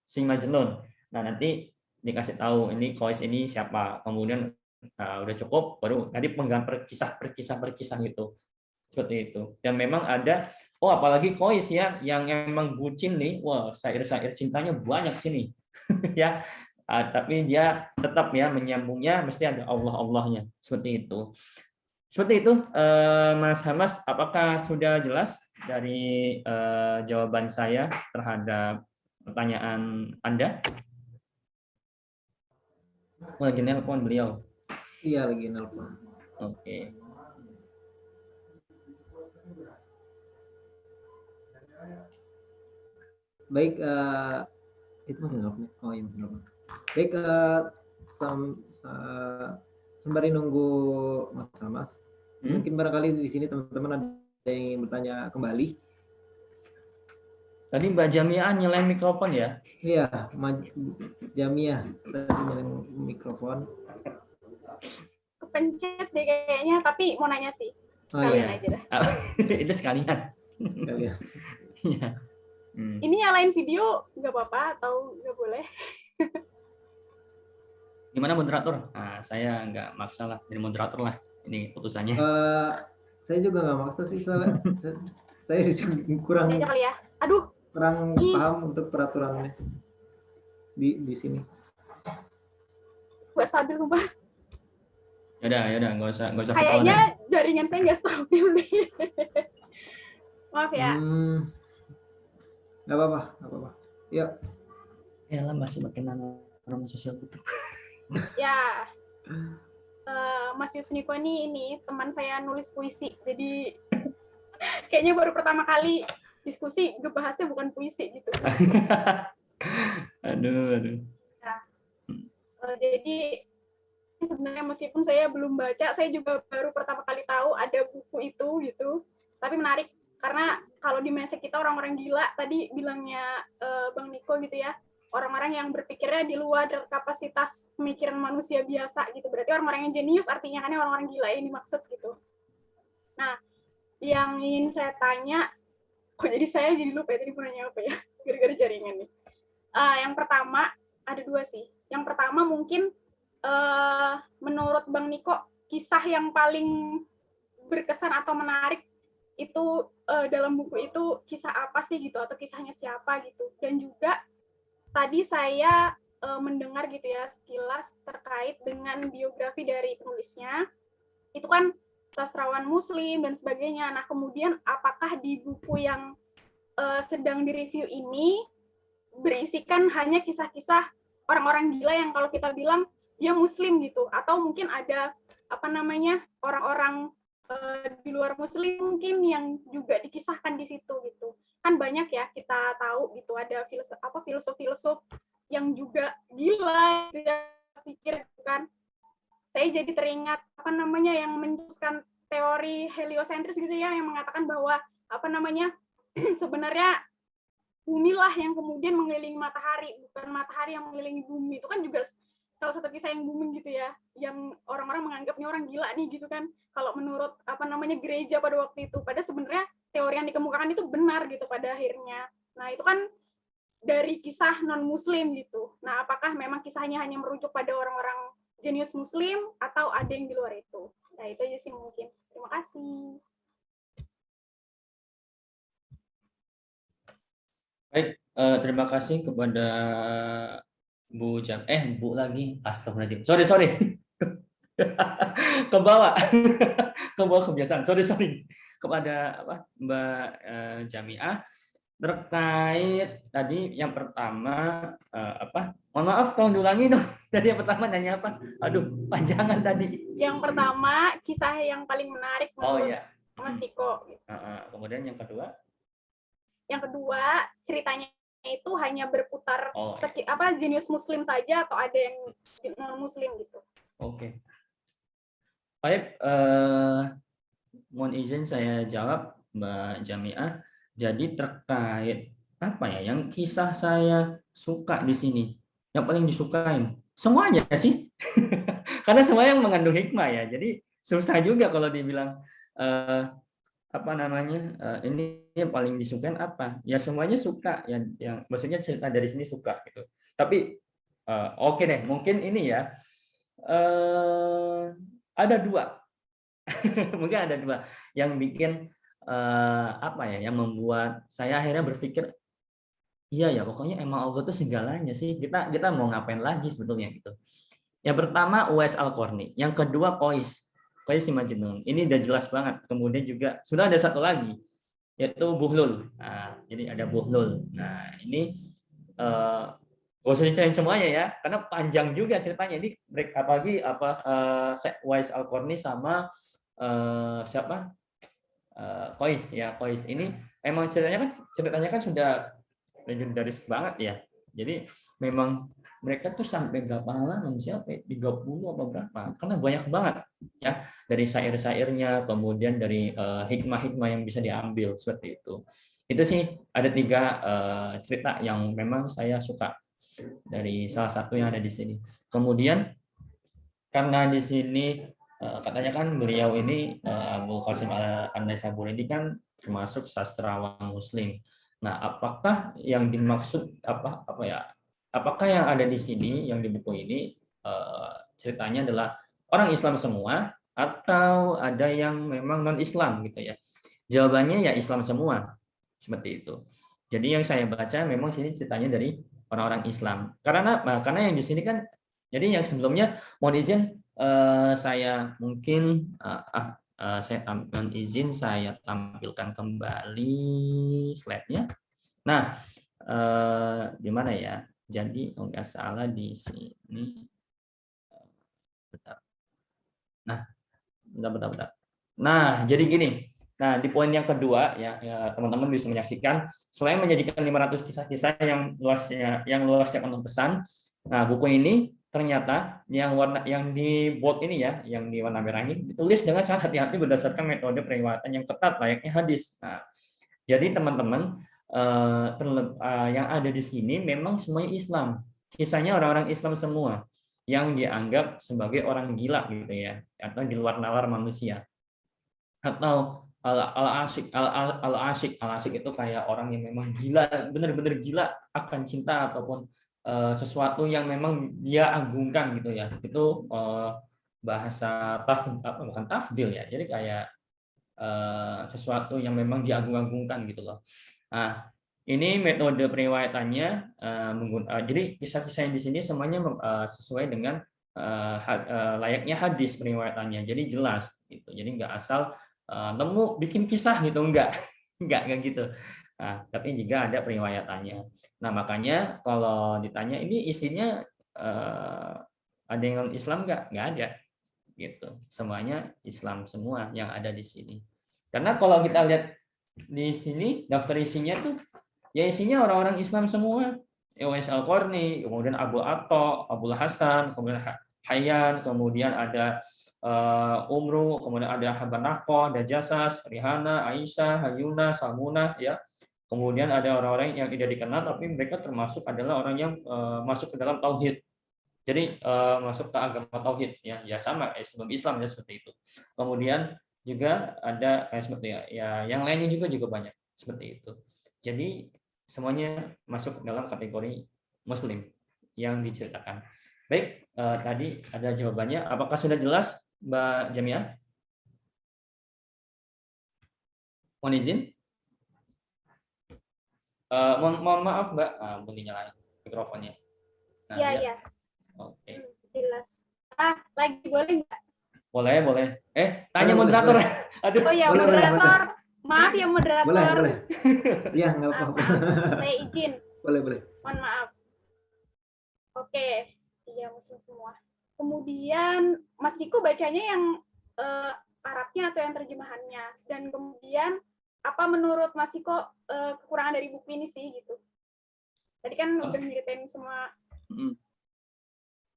si Majnun. Nah, nanti dikasih tahu ini Qais ini siapa. Kemudian udah cukup, baru nanti menggambar per kisah gitu. Seperti itu. Dan memang ada, apalagi Qais ya, yang emang bucin nih, wah syair-syair cintanya banyak sini. Ya, tapi dia tetap ya menyambungnya mesti ada Allah-Allahnya seperti itu. Seperti itu, Mas Hamas, apakah sudah jelas dari jawaban saya terhadap pertanyaan Anda? Lagi nelpon beliau. Iya, lagi nelpon. Oke. Baik, itu masih nelpon. Oh iya, masih nelpon. Baik, sembari nunggu Mas Hamas, mungkin barangkali di sini teman-teman ada yang ingin bertanya kembali. Tadi Mbak Jamiah nyalain mikrofon ya? Iya, Jamiah tadi nyalain mikrofon. Kepencet deh kayaknya, tapi mau nanya sih. Sekalian aja dah. Itu sekalian. Sekalian. Iya. Ini nyalain video nggak apa-apa atau nggak boleh? Gimana moderator? Nah, saya nggak maksa lah, jadi moderator lah. Ini putusannya. Saya juga nggak maksa sih, soalnya saya sih kurang. Aja kali ya. Aduh. Kurang paham untuk peraturannya di sini. Gak stabil sumpah. Yaudah, nggak usah. Kayaknya jaringan saya nggak stabil nih. Maaf ya. Nggak apa-apa. Ya. Ya lah, masih makin nama sosial itu. Ya. Mas Yusniko ini teman saya nulis puisi, jadi kayaknya baru pertama kali diskusi ngebahasnya bukan puisi gitu. Aduh. Nah, jadi sebenarnya meskipun saya belum baca, saya juga baru pertama kali tahu ada buku itu gitu. Tapi menarik karena kalau di mindset kita orang-orang gila, tadi bilangnya Bang Niko gitu ya, orang-orang yang berpikirnya di luar kapasitas pemikiran manusia biasa gitu. Berarti orang-orang yang jenius artinya kan orang-orang gila yang dimaksud gitu. Nah, yang ingin saya tanya, kok jadi saya jadi lupa ya tadi mau nanya apa ya, gara-gara jaringan nih. Yang pertama, ada dua sih. Yang pertama mungkin menurut Bang Niko, kisah yang paling berkesan atau menarik itu dalam buku itu kisah apa sih gitu, atau kisahnya siapa gitu. Dan juga tadi saya mendengar gitu ya sekilas terkait dengan biografi dari penulisnya. Itu kan sastrawan Muslim dan sebagainya. Nah, kemudian apakah di buku yang sedang direview ini berisikan hanya kisah-kisah orang-orang gila yang kalau kita bilang dia Muslim gitu, atau mungkin ada orang-orang di luar Muslim mungkin yang juga dikisahkan di situ gitu. Kan banyak ya kita tahu gitu, ada filosof yang juga gila gitu ya, pikir kan. Saya jadi teringat yang mencetuskan teori heliosentris gitu ya, yang mengatakan bahwa sebenarnya bumi lah yang kemudian mengelilingi matahari, bukan matahari yang mengelilingi bumi. Itu kan juga salah satu kisah yang booming gitu ya, yang orang-orang menganggapnya orang gila nih gitu kan, kalau menurut gereja pada waktu itu. Padahal sebenarnya teori yang dikemukakan itu benar gitu pada akhirnya. Nah, itu kan dari kisah non-muslim gitu. Nah, apakah memang kisahnya hanya merujuk pada orang-orang jenius muslim atau ada yang di luar itu? Nah, itu aja sih mungkin. Terima kasih. Baik, terima kasih kepada Bu Jam. Bu lagi. Astagfirullahaladzim. Sorry. Kebawa kebiasaan. Sorry. Kepada Mbak Jamiah terkait tadi yang pertama Mohon maaf kalau diulangi dong. Tadi yang pertama nanya apa? Aduh, panjangan tadi. Yang pertama kisah yang paling menarik menurut Mas Niko. Kemudian yang kedua? Yang kedua, ceritanya itu hanya berputar jenius muslim saja atau ada yang non muslim gitu. Oke. Baik, mohon izin saya jawab Mbak Jamiah. Jadi terkait yang kisah saya suka di sini, yang paling disukain semuanya sih. Karena semua yang mengandung hikmah ya. Jadi susah juga kalau dibilang ini yang paling disukain apa? Ya semuanya suka, yang maksudnya cerita dari sini suka gitu. Tapi oke deh, mungkin ini ya ada dua. Mungkin ada dua yang bikin yang membuat saya akhirnya berpikir iya ya, pokoknya emang Allah tuh segalanya sih. Kita mau ngapain lagi sebetulnya gitu. Yang pertama Uwais Al-Qarni, yang kedua Qais si Majnun. Ini udah jelas banget. Kemudian juga sudah ada satu lagi yaitu Buhlul. Nah, jadi ada Buhlul. Nah, ini gak usah diceritain semuanya ya, karena panjang juga ceritanya. Ini apalagi Uwais Al-Qarni sama siapa? Qais ya. Qais ini emang ceritanya kan sudah legendaris banget ya. Jadi memang mereka tuh sampai berapa halaman sampai 30 apa berapa, karena banyak banget ya, dari syair-syairnya, kemudian dari hikmah-hikmah yang bisa diambil seperti itu. Itu sih ada 3 cerita yang memang saya suka dari salah satu yang ada di sini. Kemudian karena di sini katanya kan beliau ini Abu Qasim An-Naisaburi ini kan termasuk sastrawan Muslim. Nah, apakah yang dimaksud apakah yang ada di sini, yang di buku ini ceritanya adalah orang Islam semua atau ada yang memang non-Islam gitu ya? Jawabannya ya Islam semua, seperti itu. Jadi yang saya baca memang sini ceritanya dari orang-orang Islam. Karena yang di sini kan, jadi yang sebelumnya mohon izin saya mungkin saya tampilkan kembali slide-nya. Nah, di mana ya? Jadi nggak salah di sini. Bentar. Bentar. Nah, jadi gini. Nah, di poin yang kedua ya teman-teman bisa menyaksikan, selain menyajikan 500 kisah-kisah yang luasnya penuh pesan. Nah, buku ini ternyata yang di bold ini ya, yang di warna merah ini ditulis dengan sangat hati-hati berdasarkan metode periwayatan yang ketat layaknya hadis. Nah, jadi teman-teman yang ada di sini memang semuanya Islam. Kisahnya orang-orang Islam semua yang dianggap sebagai orang gila gitu ya, atau di luar nalar manusia. Atau al-asyik itu kayak orang yang memang gila, benar-benar gila akan cinta ataupun sesuatu yang memang dia agungkan gitu ya. Itu bahasa bukan tafdil ya. Jadi kayak sesuatu yang memang diagung-agungkan gitu loh. Nah, ini metode periwayatannya jadi kisah-kisah yang di sini semuanya sesuai dengan layaknya hadis periwayatannya. Jadi jelas gitu. Jadi nggak asal nemu bikin kisah gitu, enggak gitu. Nah, tapi juga ada periwayatannya. Nah, makanya kalau ditanya ini isinya ada yang non Islam nggak ada gitu. Semuanya Islam semua yang ada di sini. Karena kalau kita lihat di sini daftar isinya tuh ya isinya orang-orang Islam semua. Uwais Al-Qarni, kemudian Abu Atha, Abul Hasan, kemudian Hayyan, kemudian ada Umru, kemudian ada Habanaqah, ada Jasas, Rihana, Aisyah, Hayuna, Samunah ya. Kemudian ada orang-orang yang tidak dikenal tapi mereka termasuk adalah orang yang masuk ke dalam tauhid. Jadi masuk ke agama tauhid ya sama sebelum Islam ya seperti itu. Kemudian juga ada seperti ya yang lainnya juga banyak seperti itu. Jadi semuanya masuk dalam kategori Muslim yang diceritakan. Baik, tadi ada jawabannya. Apakah sudah jelas, Mbak Jamiah? Mohon izin. Mohon maaf, Mbak. Boleh nyalain mikrofonnya. Nah, Iya. Oke. Jelas. Lagi boleh nggak? Boleh. Tanya moderator. Aduh. Oh ya, moderator. Maaf ya moderator. Boleh. Iya, nggak apa-apa. Saya izin. Boleh. Mohon maaf. Oke. Iya, Muslim semua. Kemudian Mas Diko bacanya yang Arabnya atau yang terjemahannya? Dan kemudian apa menurut Mas Diko kekurangan dari buku ini sih gitu? Tadi kan udah nyeritain semua.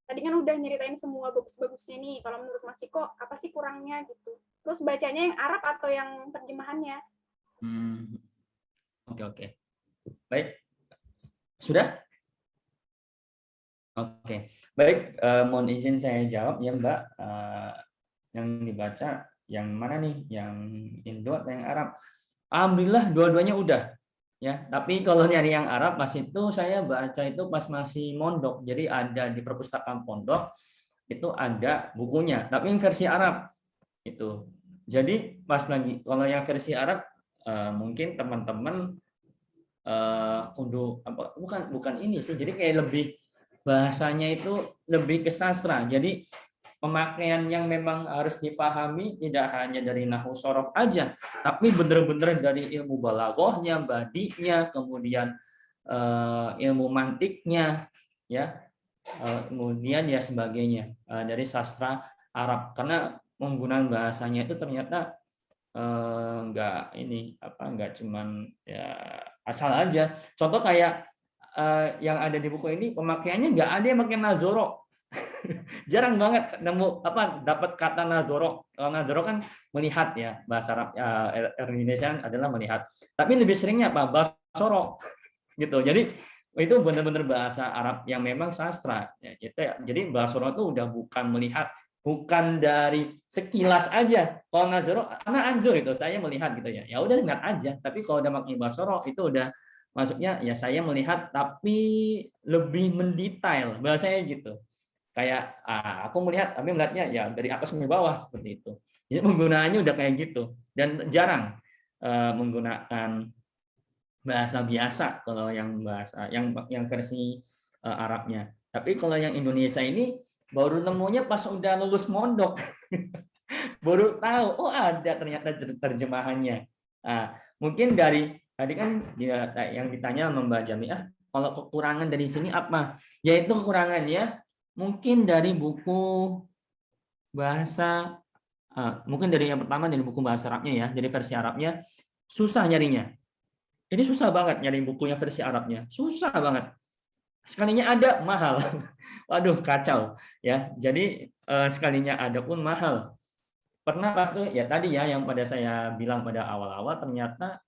Tadi kan udah nyeritain semua bagus-bagusnya nih. Kalau menurut Mas Diko apa sih kurangnya gitu? Terus bacanya yang Arab atau yang terjemahannya? Oke. Baik. Sudah? Oke. Baik, mohon izin saya jawab ya, Mbak. Yang dibaca yang mana nih? Yang Indo atau yang Arab? Alhamdulillah dua-duanya udah. Ya, tapi kalau nyari yang Arab pas itu saya baca itu pas masih mondok. Jadi ada di perpustakaan pondok itu ada bukunya, tapi yang versi Arab itu. Jadi pas lagi kalau yang versi Arab mungkin teman-teman kudu bukan ini sih. Jadi kayak lebih bahasanya itu lebih ke sastra. Jadi pemakaian yang memang harus difahami tidak hanya dari nahwu shorof aja, tapi benar-benar dari ilmu balaghahnya, badinya, kemudian ilmu mantiknya, ya, kemudian ya sebagainya dari sastra Arab. Karena penggunaan bahasanya itu ternyata nggak cuman ya asal aja. Contoh kayak yang ada di buku ini pemakaiannya nggak ada yang pakai nazoro. Jarang banget nemu dapat kata nazoro. Kalau nazoro kan melihat ya, bahasa Arab Indonesia adalah melihat. Tapi lebih seringnya basoro gitu. Jadi itu benar-benar bahasa Arab yang memang sastra ya, gitu ya. Jadi basoro itu udah bukan melihat, bukan dari sekilas aja. Kalau nazoro karena anzur itu saya melihat gitu ya. Ya udah lihat aja. Tapi kalau udah pakai basoro itu udah maksudnya ya saya melihat tapi lebih mendetail bahasanya gitu. Kayak aku melihat tapi melihatnya ya dari atas sampai bawah seperti itu. Jadi penggunaannya udah kayak gitu dan jarang menggunakan bahasa biasa kalau yang bahasa yang versi Arabnya. Tapi kalau yang Indonesia ini baru nemunya pas udah lulus mondok. Baru tahu ada ternyata terjemahannya. Mungkin dari tadi kan yang ditanya Mbak Jamiah, kalau kekurangan dari sini apa? Yaitu kekurangannya mungkin dari buku bahasa, mungkin dari yang pertama dari buku bahasa Arabnya ya, dari versi Arabnya susah nyarinya. Ini susah banget nyari bukunya versi Arabnya, susah banget. sekalinya ada mahal. Waduh, kacau ya. Jadi sekalinya ada pun mahal. Pernah pas tuh ya tadi ya yang pada saya bilang pada awal-awal, ternyata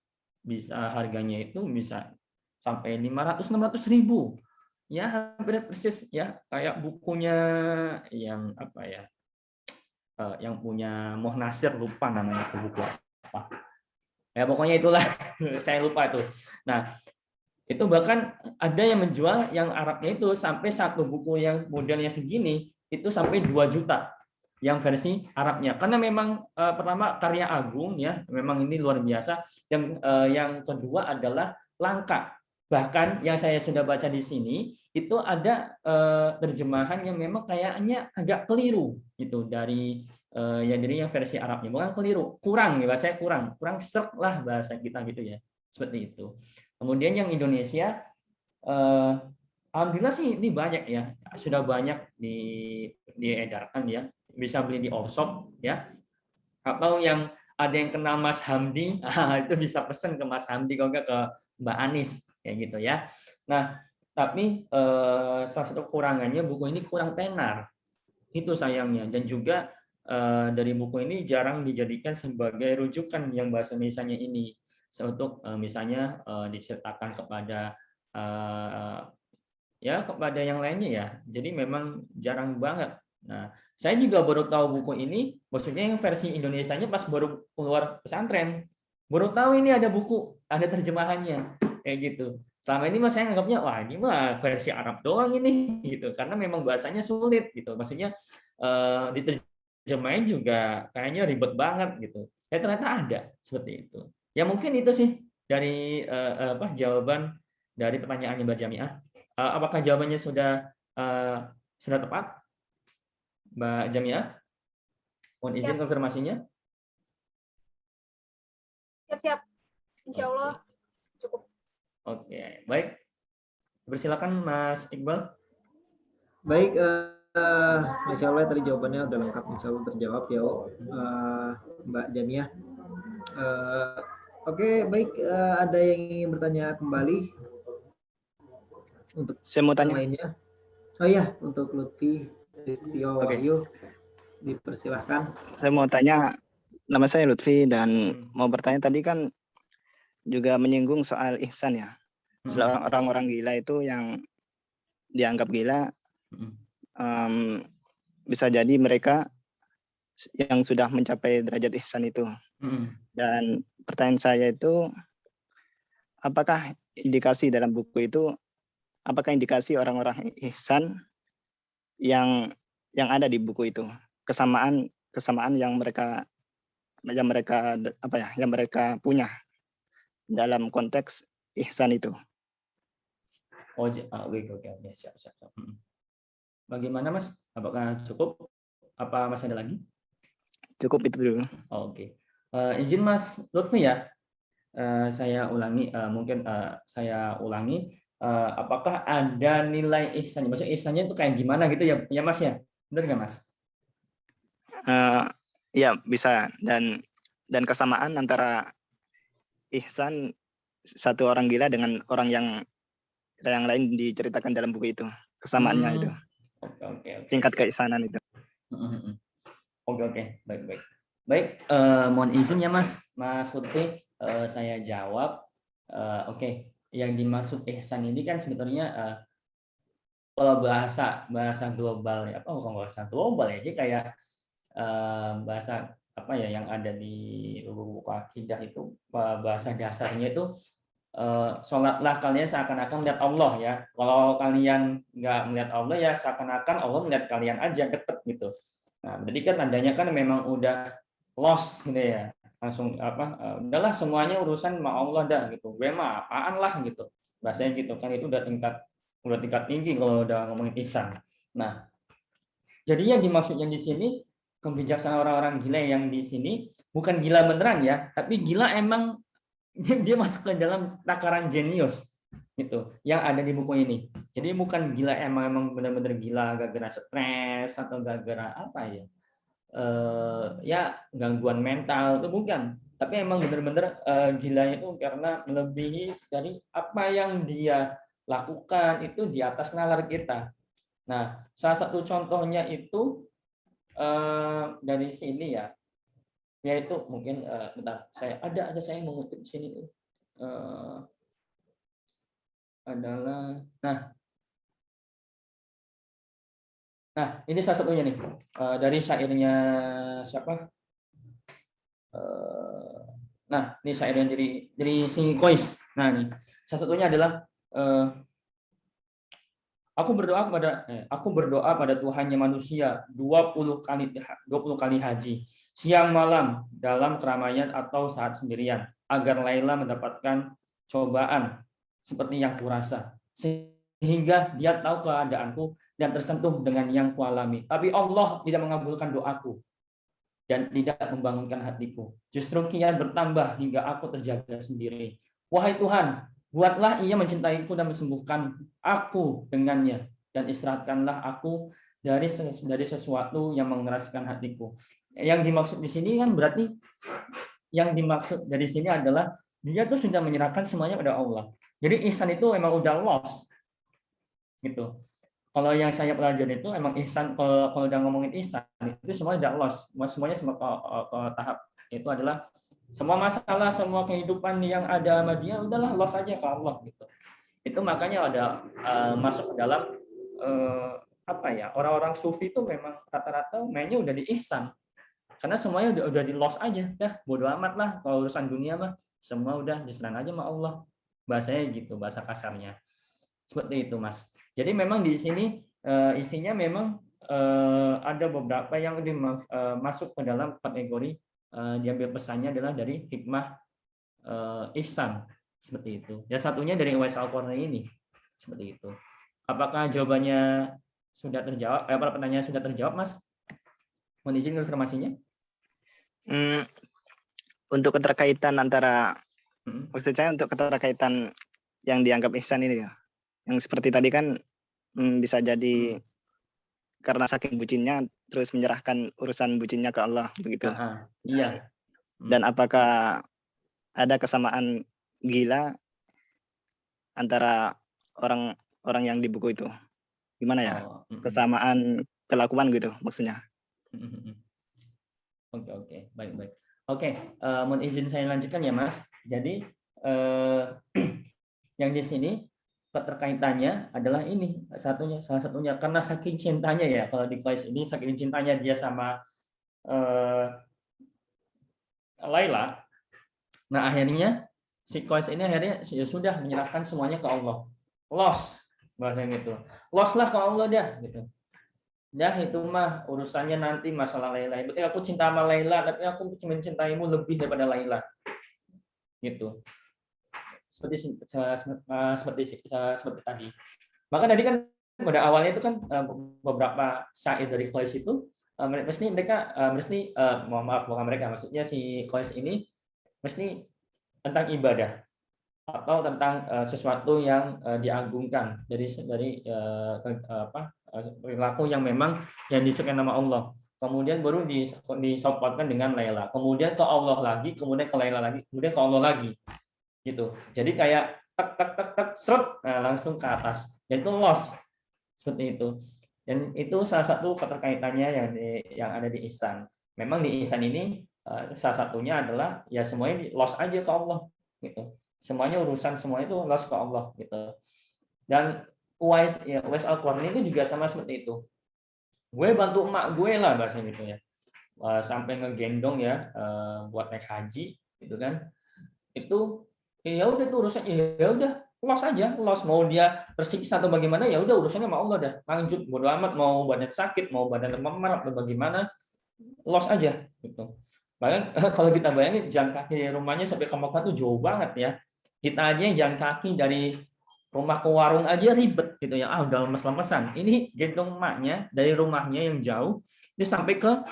bisa harganya itu bisa sampai 500-600 ribu. Ya hampir persis ya kayak bukunya yang apa ya, yang punya Moh Nasir, lupa namanya itu buku apa. Ya pokoknya itulah saya lupa itu. Nah, itu bahkan ada yang menjual yang Arabnya itu sampai satu buku yang modelnya segini itu sampai 2 juta yang versi Arabnya, karena memang pertama karya agung ya, memang ini luar biasa. Yang kedua adalah langka. Bahkan yang saya sudah baca di sini itu ada terjemahan yang memang kayaknya agak keliru gitu dari yang versi Arabnya, bukan keliru, kurang ya, bahasanya kurang serk lah bahasa kita gitu ya, seperti itu. Kemudian yang Indonesia, alhamdulillah sih ini banyak ya, sudah banyak diedarkan ya, bisa beli di all-shop ya, atau yang ada yang kenal Mas Hamdi, itu bisa pesen ke Mas Hamdi, kalau nggak ke Mbak Anis kayak gitu ya. Nah, tapi salah satu kekurangannya buku ini kurang tenar, itu sayangnya. Dan juga dari buku ini jarang dijadikan sebagai rujukan yang bahasa Indonesianya ini, untuk misalnya diceritakan kepada ya kepada yang lainnya ya. Jadi memang jarang banget. Nah, saya juga baru tahu buku ini, maksudnya yang versi Indonesianya pas baru keluar pesantren. Baru tahu ini ada buku, ada terjemahannya kayak gitu. Selama ini mas saya anggapnya wah ini mah versi Arab doang ini gitu, karena memang bahasanya sulit gitu. Maksudnya diterjemahin juga kayaknya ribet banget gitu. Ya ternyata ada seperti itu. Ya mungkin itu sih dari jawaban dari pertanyaannya Mbak Jamiah. Apakah jawabannya sudah tepat, Mbak Jamiah? Mohon izin konfirmasinya. Siap-siap. Insya Allah cukup. Oke, baik. Bersilakan Mas Iqbal. Baik, Masya Allah tadi jawabannya udah lengkap, Insya Allah terjawab ya Mbak Jamiah. Oke, baik, ada yang ingin bertanya kembali untuk saya mau tanya lainnya? Oh iya, untuk Lutfi Listio Wahyu, dipersilahkan. Saya mau tanya, nama saya Lutfi dan mau bertanya, tadi kan juga menyinggung soal ihsan ya. Orang-orang gila itu yang dianggap gila, bisa jadi mereka yang sudah mencapai derajat ihsan itu. Dan pertanyaan saya itu, apakah indikasi dalam buku itu, apakah indikasi orang-orang ihsan yang ada di buku itu, kesamaan yang mereka punya dalam konteks ihsan itu? Oke, siap. Bagaimana Mas? Apakah cukup? Apa Mas ada lagi? Cukup itu dulu. Oke. Izin Mas Lutfi ya. Saya ulangi, saya ulangi. Apakah ada nilai ihsan? Maksudnya ihsannya itu kayak gimana gitu ya, Mas ya? Benar nggak Mas? Ya bisa, dan kesamaan antara ihsan satu orang gila dengan orang yang lain diceritakan dalam buku itu, kesamaannya itu. Oke. Tingkat keihsanan itu. Oke. Baik. Mohon izin ya Mas Lutfi, saya jawab. Oke. Yang dimaksud ihsan ini kan sebetulnya kalau bahasa global ya, bukan bahasa global ya, jadi kayak bahasa apa ya yang ada di buku akidah itu, bahasa dasarnya itu sholatlah kalian seakan-akan melihat Allah ya. Kalau kalian nggak melihat Allah ya seakan-akan Allah melihat kalian aja, deket gitu. Nah, berarti kan tandanya kan memang udah lost gitu ya. Langsung udahlah semuanya urusan sama Allah dah gitu. Gue mah apaan lah gitu. Bahasanya gitu kan, itu udah tingkat tinggi kalau udah ngomongin ihsan. Nah, jadi yang dimaksudnya di sini kebijaksanaan orang-orang gila yang di sini bukan gila beneran ya, tapi gila emang dia masuk ke dalam takaran jenius gitu yang ada di buku ini. Jadi bukan gila emang benar-benar gila gara-gara stres atau gara-gara apa ya, ya gangguan mental, itu bukan. Tapi emang benar-benar gilanya itu karena melebihi dari apa yang dia lakukan itu di atas nalar kita. Nah, salah satu contohnya itu dari sini ya, yaitu mungkin bentar, saya mengutip di sini adalah nah ini salah satunya nih dari syairnya siapa? Nah, ini syairnya dari si Kois. Nah, ini salah satunya adalah aku berdoa pada Tuhannya manusia 20 kali haji, siang malam dalam keramaian atau saat sendirian, agar Laila mendapatkan cobaan seperti yang kurasa, sehingga dia tahu keadaanku dan tersentuh dengan yang kualami. Tapi Allah tidak mengabulkan doaku dan tidak membangunkan hatiku. Justru kian bertambah hingga aku terjaga sendiri. Wahai Tuhan, buatlah ia mencintaiku dan menyembuhkan aku dengannya, dan istirahatkanlah aku dari sesuatu yang mengeraskan hatiku. Yang dimaksud di sini kan berarti yang dimaksud dari sini adalah dia tuh sudah menyerahkan semuanya pada Allah. Jadi ihsan itu emang udah lost gitu. Kalau yang saya pelajari itu emang ihsan, kalau udah ngomongin ihsan itu semuanya udah lost, semuanya semua ke tahap itu adalah semua masalah, semua kehidupan yang ada sama dia udahlah lost aja ke Allah gitu. Itu makanya ada masuk ke dalam apa ya, orang-orang sufi itu memang rata-rata mainnya udah di ihsan, karena semuanya udah di lost aja, dah bodo amat lah kalau urusan dunia mah, semua udah diserahin aja sama Allah, bahasanya gitu, bahasa kasarnya seperti itu Mas. Jadi memang di sini isinya memang ada beberapa yang masuk ke dalam kategori diambil pesannya adalah dari hikmah ihsan seperti itu. Ya satunya dari Uwais Al-Qarni ini seperti itu. Apakah jawabannya sudah terjawab? Pertanyaannya sudah terjawab Mas? Mohon izin konfirmasinya. Untuk keterkaitan antara maksud saya untuk keterkaitan yang dianggap ihsan ini ya. Yang seperti tadi kan bisa jadi karena saking bucinnya terus menyerahkan urusan bucinnya ke Allah begitu. Iya. Dan apakah ada kesamaan gila antara orang yang di buku itu? Gimana ya? Kesamaan kelakuan gitu maksudnya. Oke, baik. Oke, mohon izin saya lanjutkan ya Mas. Jadi yang di sini keterkaitannya adalah ini salah satunya karena saking cintanya ya, kalau di Kois ini saking cintanya dia sama Laila. Nah akhirnya si Kois ini akhirnya ya sudah menyerahkan semuanya ke Allah. Lost bahasanya gitu. Lost lah ke Allah dah gitu. Dah itu mah urusannya nanti masalah Laila. Berarti aku cinta sama Laila, tapi aku mencintaimu lebih daripada Laila. Gitu. Seperti tadi. Maka tadi kan pada awalnya itu kan beberapa syair dari Kois itu maksudnya si Kois ini mesti tentang ibadah atau tentang sesuatu yang diagungkan dari perilaku yang memang yang disukai nama Allah. Kemudian baru disopotkan dengan Laila. Kemudian ke Allah lagi, kemudian ke Laila lagi, kemudian ke Allah lagi. Gitu. Jadi kayak tek seret, nah langsung ke atas. Yaitu loss. Seperti itu. Dan itu salah satu keterkaitannya yang ada di ihsan. Memang di ihsan ini salah satunya adalah ya semuanya loss aja ke Allah gitu. Semuanya urusan semua itu loss ke Allah gitu. Dan Uwais Al-Qarni itu juga sama seperti itu. Gue bantu emak gue lah bahasanya gitu ya. Sampai ngegendong ya buat naik haji gitu kan. Itu ya udah tuh urusannya ya udah loss aja, loss, mau dia tersiksa atau bagaimana ya udah urusannya sama Allah dah, lanjut bodo amat, mau badan sakit, mau badan memar atau bagaimana, loss aja gitu. Bahkan kalau kita bayangin jalan kaki dari rumahnya sampai ke Mekah tuh jauh banget ya, kita aja jalan kaki dari rumah ke warung aja ribet gitu ya, udah lemes-lemesan, ini gendong emaknya dari rumahnya yang jauh dia sampai ke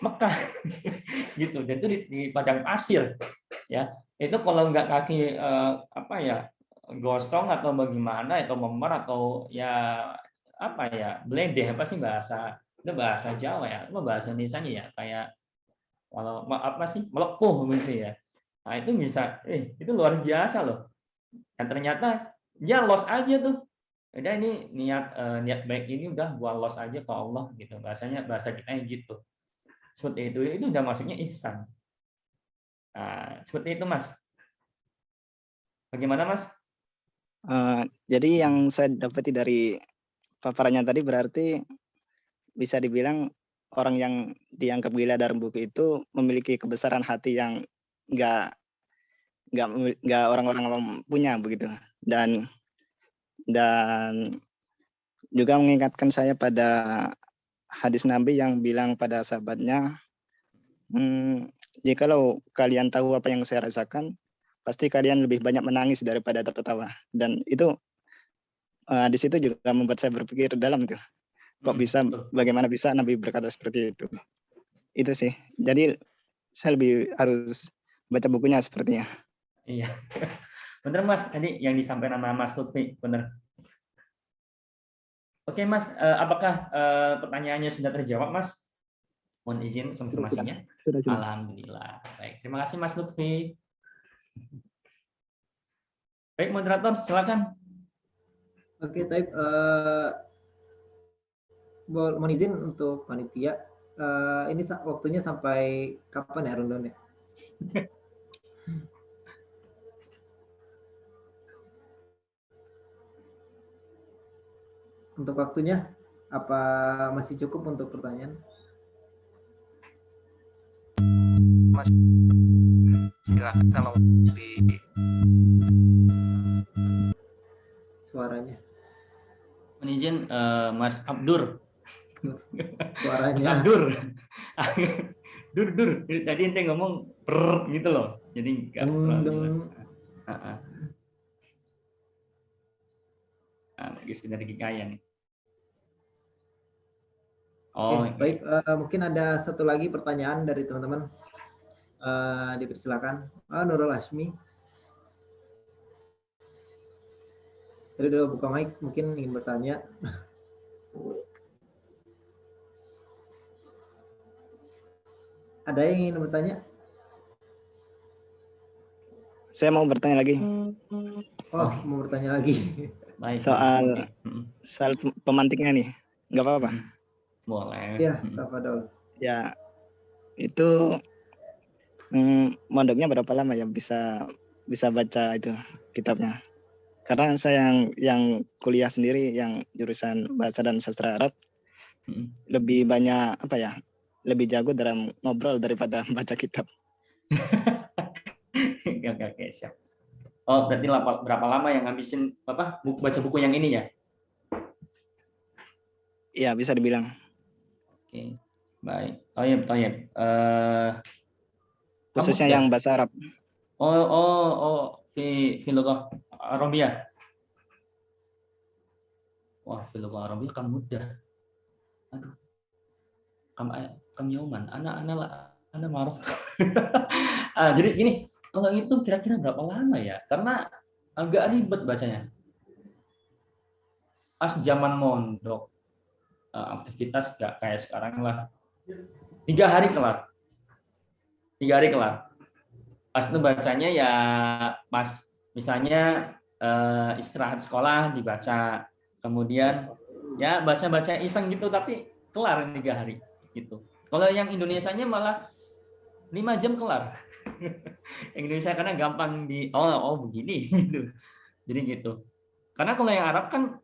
Mekah gitu, dan itu di padang pasir ya. Itu kalau nggak kaki gosong atau bagaimana atau memar atau ya beledeh, apa sih bahasa itu, bahasa Jawa ya, apa bahasa Indonesianya ya, kayak kalau melepuh gitu ya. Nah itu bisa itu luar biasa loh. Dan ternyata dia los aja tuh. Udah ini niat baik ini udah gua los aja ke Allah gitu. Bahasa kita gitu. Seperti itu udah maksudnya ihsan. Nah, seperti itu Mas. Bagaimana Mas? Jadi yang saya dapati dari paparannya tadi berarti bisa dibilang orang yang dianggap gila dalam buku itu memiliki kebesaran hati yang nggak orang-orang awam punya begitu. Dan juga mengingatkan saya pada hadis Nabi yang bilang pada sahabatnya, jikalau kalian tahu apa yang saya rasakan, pasti kalian lebih banyak menangis daripada tertawa. Dan itu di situ juga membuat saya berpikir dalam itu. Kok bisa, bagaimana bisa Nabi berkata seperti itu. Itu sih. Jadi saya lebih harus baca bukunya sepertinya. Iya. Bener Mas, tadi yang disampaikan sama Mas Lutfi, bener. Oke Mas, apakah pertanyaannya sudah terjawab Mas? Mohon izin konfirmasinya. Sudah. Alhamdulillah. Baik, terima kasih Mas Lutfi. Baik moderator, silakan. Oke, Taib. Mohon izin untuk panitia. Ini waktunya sampai kapan ya rundownnya? Untuk waktunya, apa masih cukup untuk pertanyaan? Mas, silakan kalau di Suaranya. Mohon izin Mas Abdur. Suaranya. Mas Abdur. Dur. Tadi ente ngomong per gitu loh. Jadi enggak bagus dari Gikaya nih. Oh, baik. Mungkin ada satu lagi pertanyaan dari teman-teman. Dipersilakan. Nurul Hashmi. Tadi udah buka mic, mungkin ingin bertanya. Ada yang ingin bertanya? Saya mau bertanya lagi. Oh, mau bertanya lagi. Baik. Soal pemantiknya nih, nggak apa-apa? Boleh. Iya, tafadhol. Ya, itu mondoknya berapa lama ya bisa baca itu kitabnya? Karena saya yang kuliah sendiri yang jurusan bahasa dan sastra Arab lebih banyak lebih jago dalam ngobrol daripada baca kitab. Oke, siap. Oh, berarti berapa lama yang ngabisin baca buku yang ini ya? Iya, bisa dibilang. Oke, baik. Toyib. Khususnya yang bahasa Arab. Filologi Arabia. Wah, filologi Arabia kan mudah. Aduh. Kam yauman, ana maruf. Jadi gini, kalau itu kira-kira berapa lama ya? Karena agak ribet bacanya. Pas zaman mondok, aktivitas nggak kayak sekarang lah. 3 hari kelar. Pas itu bacanya ya pas misalnya istirahat sekolah dibaca, kemudian ya baca iseng gitu tapi kelar 3 hari gitu. Kalau yang Indonesianya malah 5 jam kelar. Yang Indonesia karena gampang begini gitu. Jadi gitu. Karena kalau yang Arab kan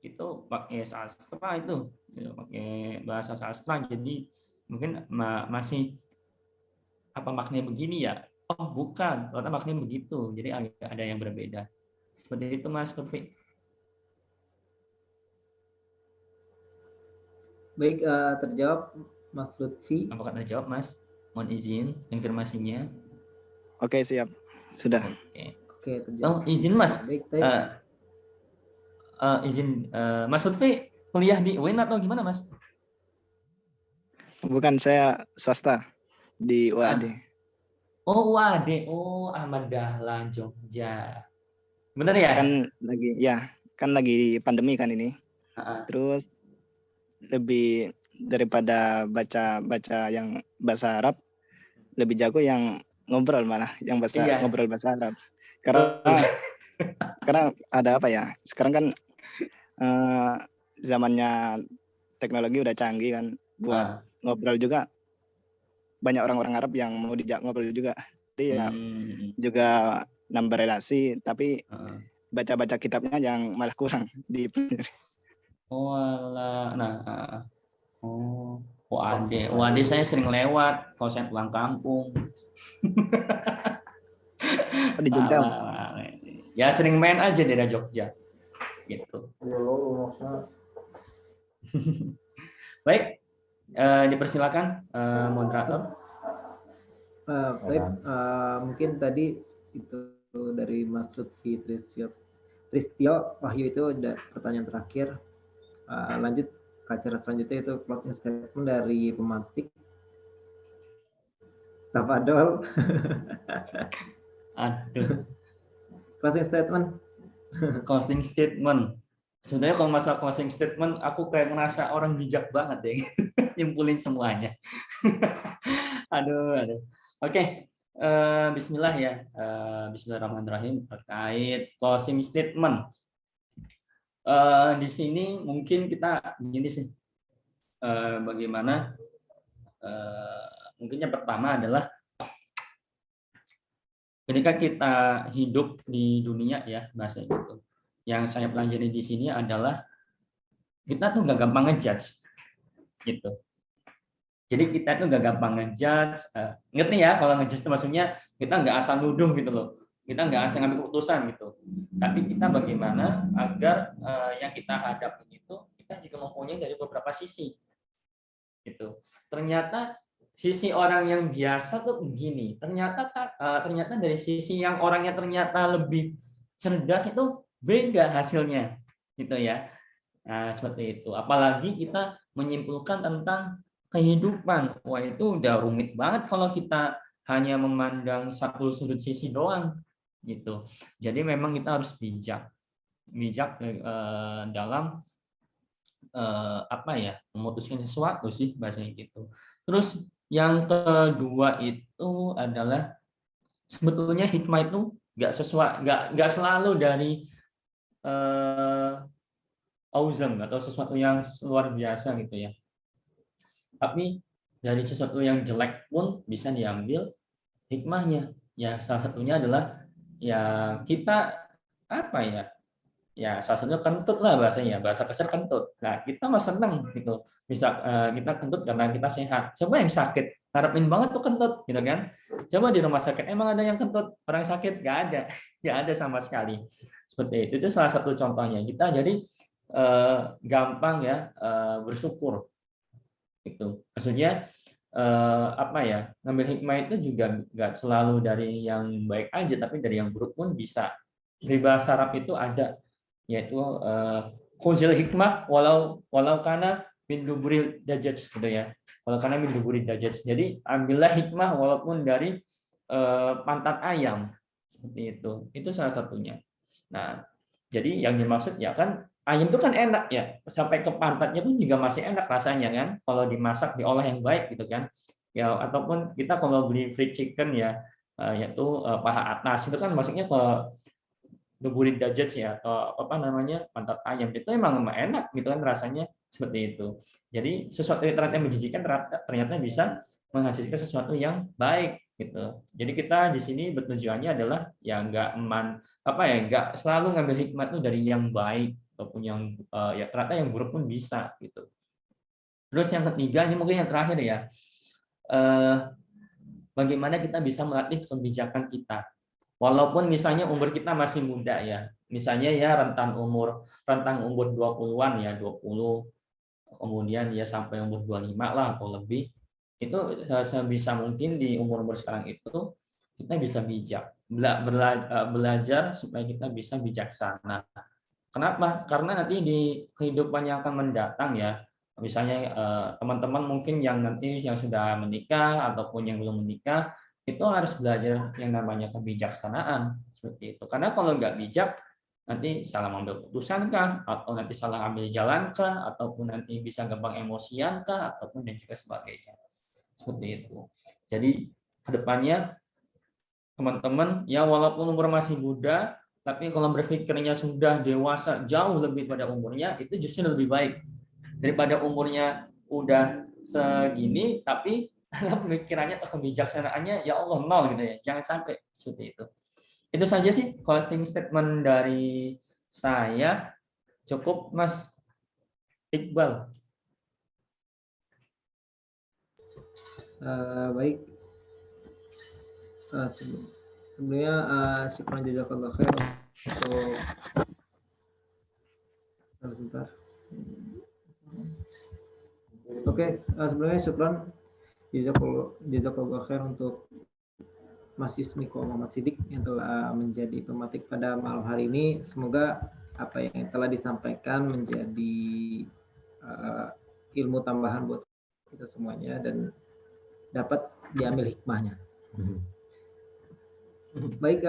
itu pakai sastra itu, pakai bahasa sastra, jadi mungkin masih apa maknanya begini ya? Oh bukan, ternyata maknanya begitu. Jadi ada yang berbeda. Seperti itu Mas Taufik. Baik, terjawab Mas Lutfi. Apakah terjawab Mas? Mohon izin informasinya. Oke, siap. Sudah. Oke, terjawab. Izin Mas. Baik, izin Mas Lutfi kuliah di UIN atau gimana Mas? Bukan, saya swasta di UAD. UAD. Ahmad Dahlan Jogja. Benar ya? Kan lagi pandemi kan ini. Terus lebih daripada baca yang bahasa Arab, lebih jago yang ngobrol malah, yang ngobrol bahasa Arab. Karena Karena ada apa ya? Sekarang kan zamannya teknologi udah canggih kan, buat ngobrol juga banyak orang-orang Arab yang mau dijak ngobrol juga. Jadi ya juga nambah relasi, tapi baca-baca kitabnya yang malah kurang di. Oh alah. Nah, oh, UAD saya sering lewat kalau saya pulang kampung. Di Jogja, Mas. Ya sering main aja di daerah Jogja gitu. Baik, dipersilakan moderator. Baik, mungkin tadi itu dari Mas Lutfi Tristio Wahyu itu ada pertanyaan terakhir. Lanjut ke acara selanjutnya, itu closing statement dari pemantik Tafadol. Aduh. Closing statement. Sebenarnya kalau masalah closing statement, aku kayak ngerasa orang bijak banget ya, nyimpulin semuanya. Aduh. Oke, Bismillah ya. Bismillahirrahmanirrahim terkait closing statement. Di sini mungkin kita begini sih. Bagaimana? Mungkin yang pertama adalah ketika kita hidup di dunia ya, bahasa itu. Yang saya pelajari di sini adalah kita tuh nggak gampang ngejudge gitu. Jadi kita tuh nggak gampang ngejudge. Ngerti ya kalau ngejudge itu maksudnya kita nggak asal nuduh gitu loh. Kita nggak asal ngambil keputusan gitu. Tapi kita bagaimana agar yang kita hadapi itu kita juga mempunyai dari beberapa sisi gitu. Ternyata sisi orang yang biasa tuh begini. Ternyata dari sisi yang orangnya ternyata lebih cerdas itu beda hasilnya gitu ya. Nah, seperti itu. Apalagi kita menyimpulkan tentang kehidupan. Wah, itu udah rumit banget kalau kita hanya memandang satu sudut sisi doang gitu. Jadi memang kita harus bijak dalam apa ya, memutuskan sesuatu sih bahasanya gitu. Terus yang kedua itu adalah sebetulnya hikmah itu nggak selalu dari awesome atau sesuatu yang luar biasa gitu ya. Tapi dari sesuatu yang jelek pun bisa diambil hikmahnya. Ya salah satunya adalah ya kita apa ya? Ya salah satunya kentut lah bahasanya, bahasa kasar kentut. Nah, kita mah seneng gitu. Bisa kita kentut karena kita sehat. Coba yang sakit, harapin banget tuh kentut gitu kan. Coba di rumah sakit emang ada yang kentut, orang sakit nggak ada. Nggak ada sama sekali. Seperti itu salah satu contohnya. Kita jadi gampang ya bersyukur itu maksudnya apa ya, ngambil hikmah itu juga nggak selalu dari yang baik aja tapi dari yang buruk pun bisa. Peribahasa Arab itu ada yaitu khuzil hikmah walau karena min duburi dajjaj gitu ya, walau karena min duburi dajjaj. Jadi ambillah hikmah walaupun dari pantat ayam, seperti itu salah satunya. Nah, jadi yang dimaksud ya kan ayam itu kan enak ya, sampai ke pantatnya pun juga masih enak rasanya kan, kalau dimasak diolah yang baik gitu kan. Ya ataupun kita kalau beli fried chicken ya, yaitu paha atas itu kan masuknya ke duburi dajjaj ya atau apa namanya pantat ayam, itu emang enak gitu kan rasanya, seperti itu. Jadi sesuatu yang ternyata menjijikan ternyata bisa menghasilkan sesuatu yang baik gitu. Jadi kita di sini bertujuannya adalah ya nggak selalu ngambil hikmah itu dari yang baik ataupun yang ya ternyata yang buruk pun bisa gitu. Terus yang ketiga, ini mungkin yang terakhir ya, bagaimana kita bisa melatih kebijakan kita. Walaupun misalnya umur kita masih muda ya, misalnya ya rentang umur 20-an ya, 20, kemudian ya sampai umur 25 lah atau lebih, itu sebisa mungkin di umur-umur sekarang itu kita bisa bijak, belajar supaya kita bisa bijaksana. Kenapa? Karena nanti di kehidupan yang akan mendatang ya, misalnya teman-teman mungkin yang nanti yang sudah menikah ataupun yang belum menikah, itu harus belajar yang namanya kebijaksanaan, seperti itu. Karena kalau nggak bijak, nanti salah mengambil keputusan kah, atau nanti salah ambil jalan kah, ataupun nanti bisa gampang emosian kah, ataupun dan juga sebagainya. Seperti itu. Jadi kedepannya teman-teman ya walaupun umur masih muda, Tapi kalau berpikirnya sudah dewasa jauh lebih pada umurnya, itu justru lebih baik daripada umurnya udah segini tapi pemikirannya atau kebijaksanaannya ya Allah nol gitu ya. Jangan sampai seperti itu. Itu saja sih closing statement dari saya. Cukup Mas Iqbal. Baik. Sebelumnya syukran jazakallah khair untuk sebentar. Oke, sebelumnya syukran jazakallah khair untuk Mas Yusniko Muhammad Siddiq yang telah menjadi pematik pada malam hari ini. Semoga apa yang telah disampaikan menjadi ilmu tambahan buat kita semuanya dan dapat diambil hikmahnya. Baik,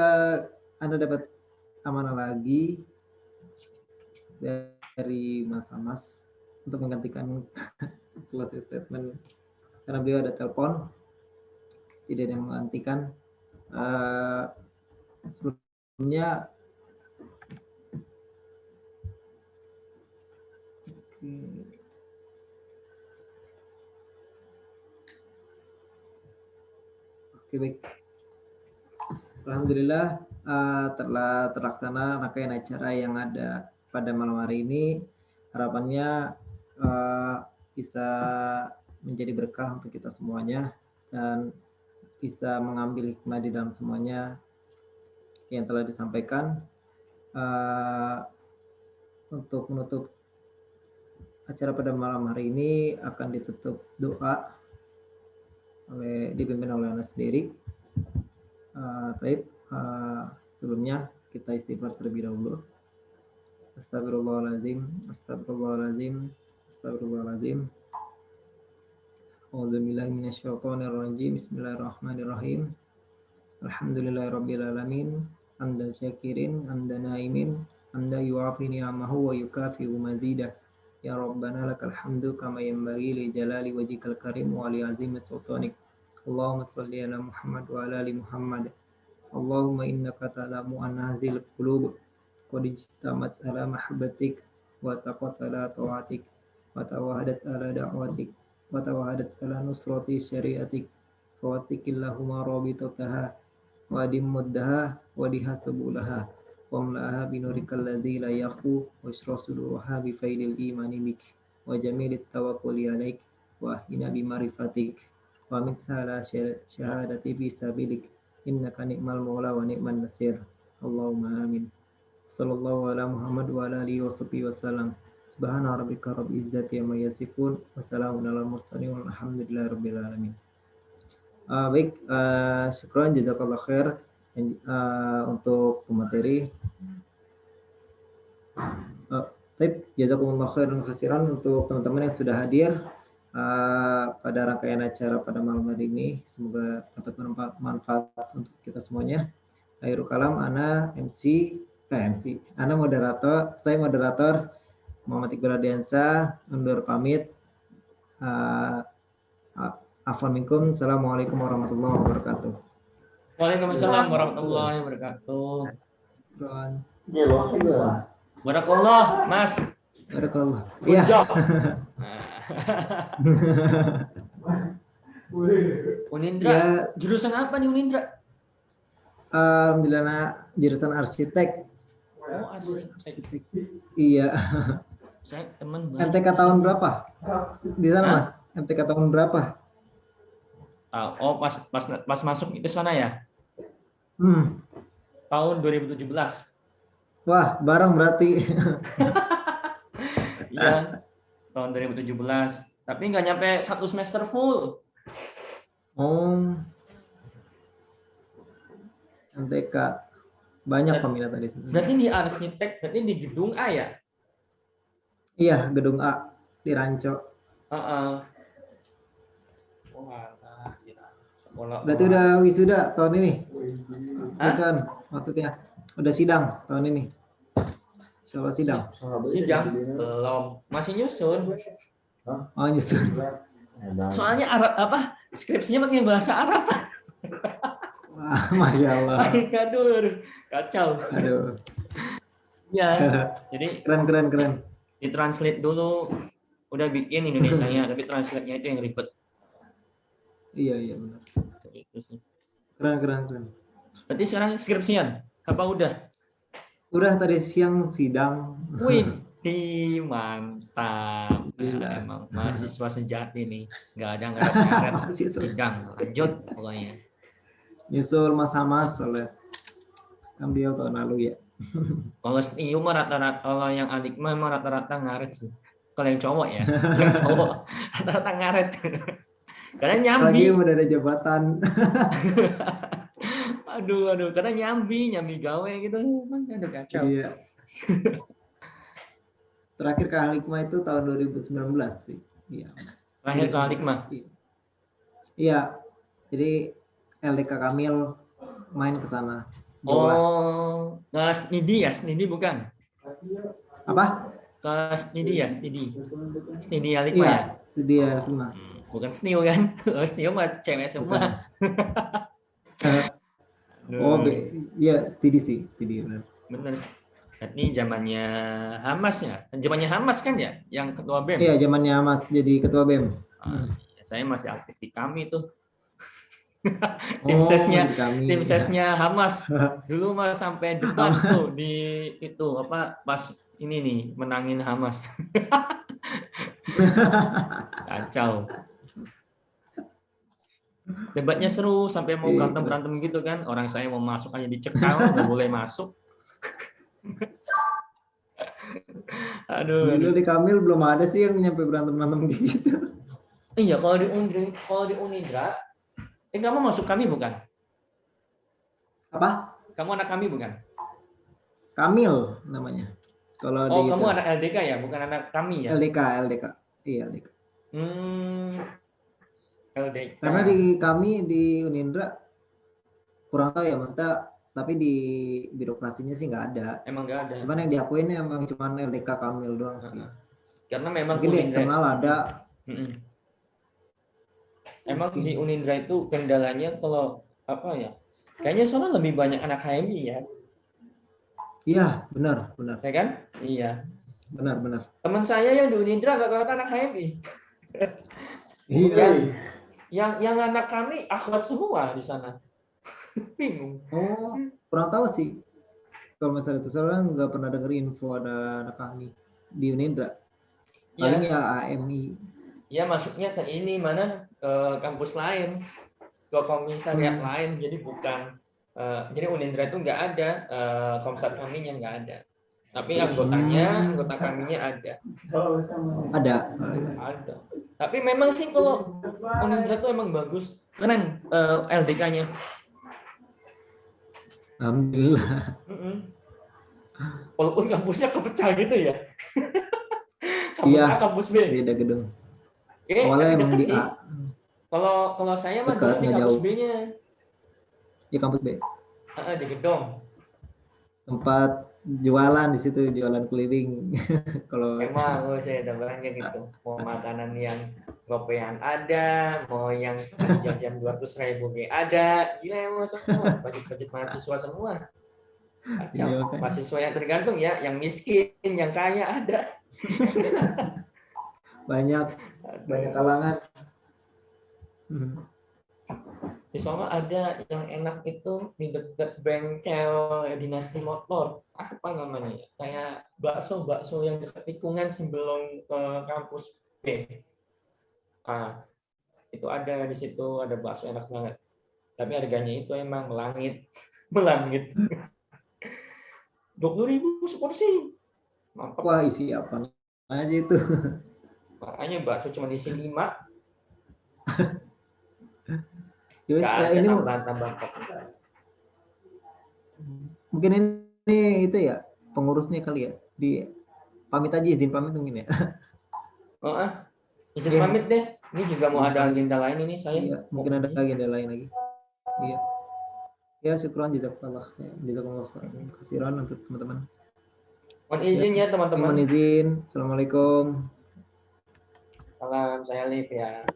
Anda dapat amanah lagi dari Mas Amas untuk menggantikan closing statement karena beliau ada telepon, tidak ada yang menggantikan. Sebelumnya oke, baik. Alhamdulillah telah terlaksana rangkaian acara yang ada pada malam hari ini. Harapannya bisa menjadi berkah untuk kita semuanya dan bisa mengambil hikmah di dalam semuanya yang telah disampaikan. Untuk menutup acara pada malam hari ini akan ditutup doa dipimpin oleh Anda sendiri. Sebelumnya kita istighfar terlebih dahulu. Astagfirullahaladzim, astagfirullahaladzim, astagfirullahaladzim. A'udzubillahi minasyaitonirrajim. Bismillahirrahmanirrahim. Alhamdulillahirabbil alamin. Hamdan syakirin, hamdan naimin, hamdan yu'afi ni'amahu wa yukafi'u mazidah. Ya Rabbana lakal hamdu kama yanbaghi li jalali wajhikal karim wa li azimi sultanik. Allahumma shalli ala Muhammad wa ala ali Muhammad. Allahumma innaka ta'lamu anna hazil qulub qad ijtamat ala mahabbatik wa taqat ala ta'atik wa tawahadat ala da'watik wa tawahadat ala nusrati syariatik wa wasikillahumma rabitataha wa dimuddaha wa dihasabulaha wa mla'aha binurikal ladzi la yakhfu wa ishrah suduraha bi faidil imani bik wa jamilit tawakkuli alaik wa ahina bi marifatik wa min sala syahadati fi sabilik innaka ni'mal maula wa ni'man nasir. Allahumma amin. Sallallahu ala Muhammad wa ala alihi wa sahbihi wasallam. Subhana rabbika rabbil izzati amma yasifun wa salamun alal mursalin walhamdulillahi rabbil alamin. Baik, syukran jazakallah khair untuk pemateri. Baik, jazakumullah khairan katsiran untuk teman-teman yang sudah hadir pada rangkaian acara pada malam hari ini. Semoga dapat bermanfaat untuk kita semuanya. Akhirul kalam, Ana Ana moderator, saya moderator Muhammad Iqbal Ardiansyah undur pamit. Afwan minkum. Assalamualaikum warahmatullahi wabarakatuh. Waalaikumsalam warahmatullahi wabarakatuh. Barakallah, Mas. Barakallah. Good job. Unindra, Ya. Jurusan apa nih Unindra? Alhamdulillah jurusan arsitek. Oh, arsitek. Iya. Saya teman MTK tahun berapa? Di sana, Mas. MTK tahun berapa? Oh, pas masuk itu sana ya? Tahun 2017. Wah, bareng berarti. Iya, tahun 2017. Tapi nggak nyampe 1 semester full. Oh. MTK. Banyak peminat tadi. Berarti di arsitek, berarti di gedung A ya? Iya, gedung A di Ranco. Berarti udah wisuda tahun ini? Bukan, maksudnya udah sidang tahun ini. Insyaallah sidang. Sidang belum, masih nyusun. Oh, nyusun. Soalnya Arab apa? Skripsinya pakai bahasa Arab. Wah, Masya Allah. Kadur. Kacau. Aduh. Ya, jadi Keren. ditranslate dulu. Udah bikin Indonesianya, tapi translate-nya itu yang ribet. Iya benar. Itu sih. Keren. Berarti sekarang skripsian? Apa udah? Udah tadi siang sidang. Wih, mantap. Gila. Nah, emang mahasiswa sejati nih. Nggak ada ngaret-ngaret Mahasiswa. sidang. Lanjut pokoknya. Nyusul Mas Hamas oleh kan dia tahun lalu ya. Kalau SNIU mah rata-rata, kalau yang adik mah emang rata-rata ngaret sih. Kalau yang cowok ya, yang cowok rata-rata ngaret. Karena nyambi. Lagi udah ada jabatan. Aduh, karena nyambi gawe gitu. Aduh kacau. Iya. Terakhir ke Al-Hikmah itu tahun 2019 sih. Iya. Terakhir ke Al-Hikmah. Iya. Jadi LDK Kamil main ke sana. Oh, ke SNIDI ya? SNIDI bukan? Apa? Ke SNIDI ya? SNIDI Al-Hikmah ya? Sedia Al-Hikmah. Bukan SNIU kan? SNIU mah cewek semua. Iya, studi benar. Bener. Ini zamannya Hamas ya? Zamannya Hamas kan ya? Yang ketua BEM? Iya, zamannya Hamas jadi ketua BEM. Saya masih aktif di kami tuh. Tim sesnya Hamas. Dulu mah sampai debat tuh di itu apa pas ini nih menangin Hamas. Kacau. Debatnya seru sampai mau berantem gitu kan. Orang saya mau masuk aja dicekal, nggak boleh masuk. Aduh. Dulu di Kamil belum ada sih yang nyampe berantem gitu. Iya, kalau di Unidra, kamu masuk kami bukan? Apa? Kamu anak kami bukan? Kamil namanya. Kalau kamu anak LDK ya, bukan anak kami ya? LDK. Iya, LDK. LDK. Karena di kami di Unindra kurang tahu ya, maksudnya tapi di birokrasinya sih nggak ada. Emang nggak ada. Cuman yang diakuin emang cuman LDK Kamil doang sih. Karena memang mungkin di eksternal ada. Emang di Unindra itu kendalanya kalau apa ya? Kayaknya soalnya lebih banyak anak HMI ya. Iya, benar. Ya kan? Iya. Benar. Teman saya yang di Unindra rata-rata anak HMI. Iya. Yang anak kami akhwat semua di sana. Bingung. Oh, kurang tahu sih. Kalau masalah itu soalnya nggak pernah denger info ada anak kami di Unindra. Paling ya AMI. Ya masuknya ke ini mana kampus lain, ke komisariat lain. Jadi bukan. Jadi Unindra itu nggak ada komsat kaminya nggak ada. Tapi anggota kaminya ada. Ada. Tapi memang sih kalau Unindra itu emang bagus, keren LDK-nya. Alhamdulillah. Walaupun kampusnya kepecah gitu ya. Kampus A, kampus B. Beda gedung. Awalnya emang di A. Kalau saya mah dulu di kampus B-nya. Di kampus B. Di gedung. Tempat jualan di situ, jualan keliling. Kalau emang saya dapatnya gitu. Mau makanan yang gopean ada, mau yang sekali jajan 200.000 ada. Gila emang semua. Budget mahasiswa semua. Kacau. Mahasiswa yang tergantung ya, yang miskin, yang kaya ada. banyak kalangan. Di Solo ada yang enak itu di dekat bengkel Dinasti Motor, apa namanya? Kayak bakso yang dekat tikungan sebelum ke kampus B. Itu ada di situ, ada bakso enak banget. Tapi harganya itu emang melangit. 20.000 seporsi. Mantap. Wah, isi apa aja itu? Makanya bakso cuma isi 5. Ini tambah. Mungkin ini itu ya pengurusnya kali ya. Pamit aja, izin pamit mungkin ya. Izin pamit deh. Ini juga mau ada agenda lain ini saya. Iya, mungkin ada agenda lain lagi. Iya. Ya, syukran jazakallah. Jazakallah khairan untuk teman-teman. Mohon izin ya teman-teman. Mohon izin. Assalamualaikum. Salam, saya Liv ya.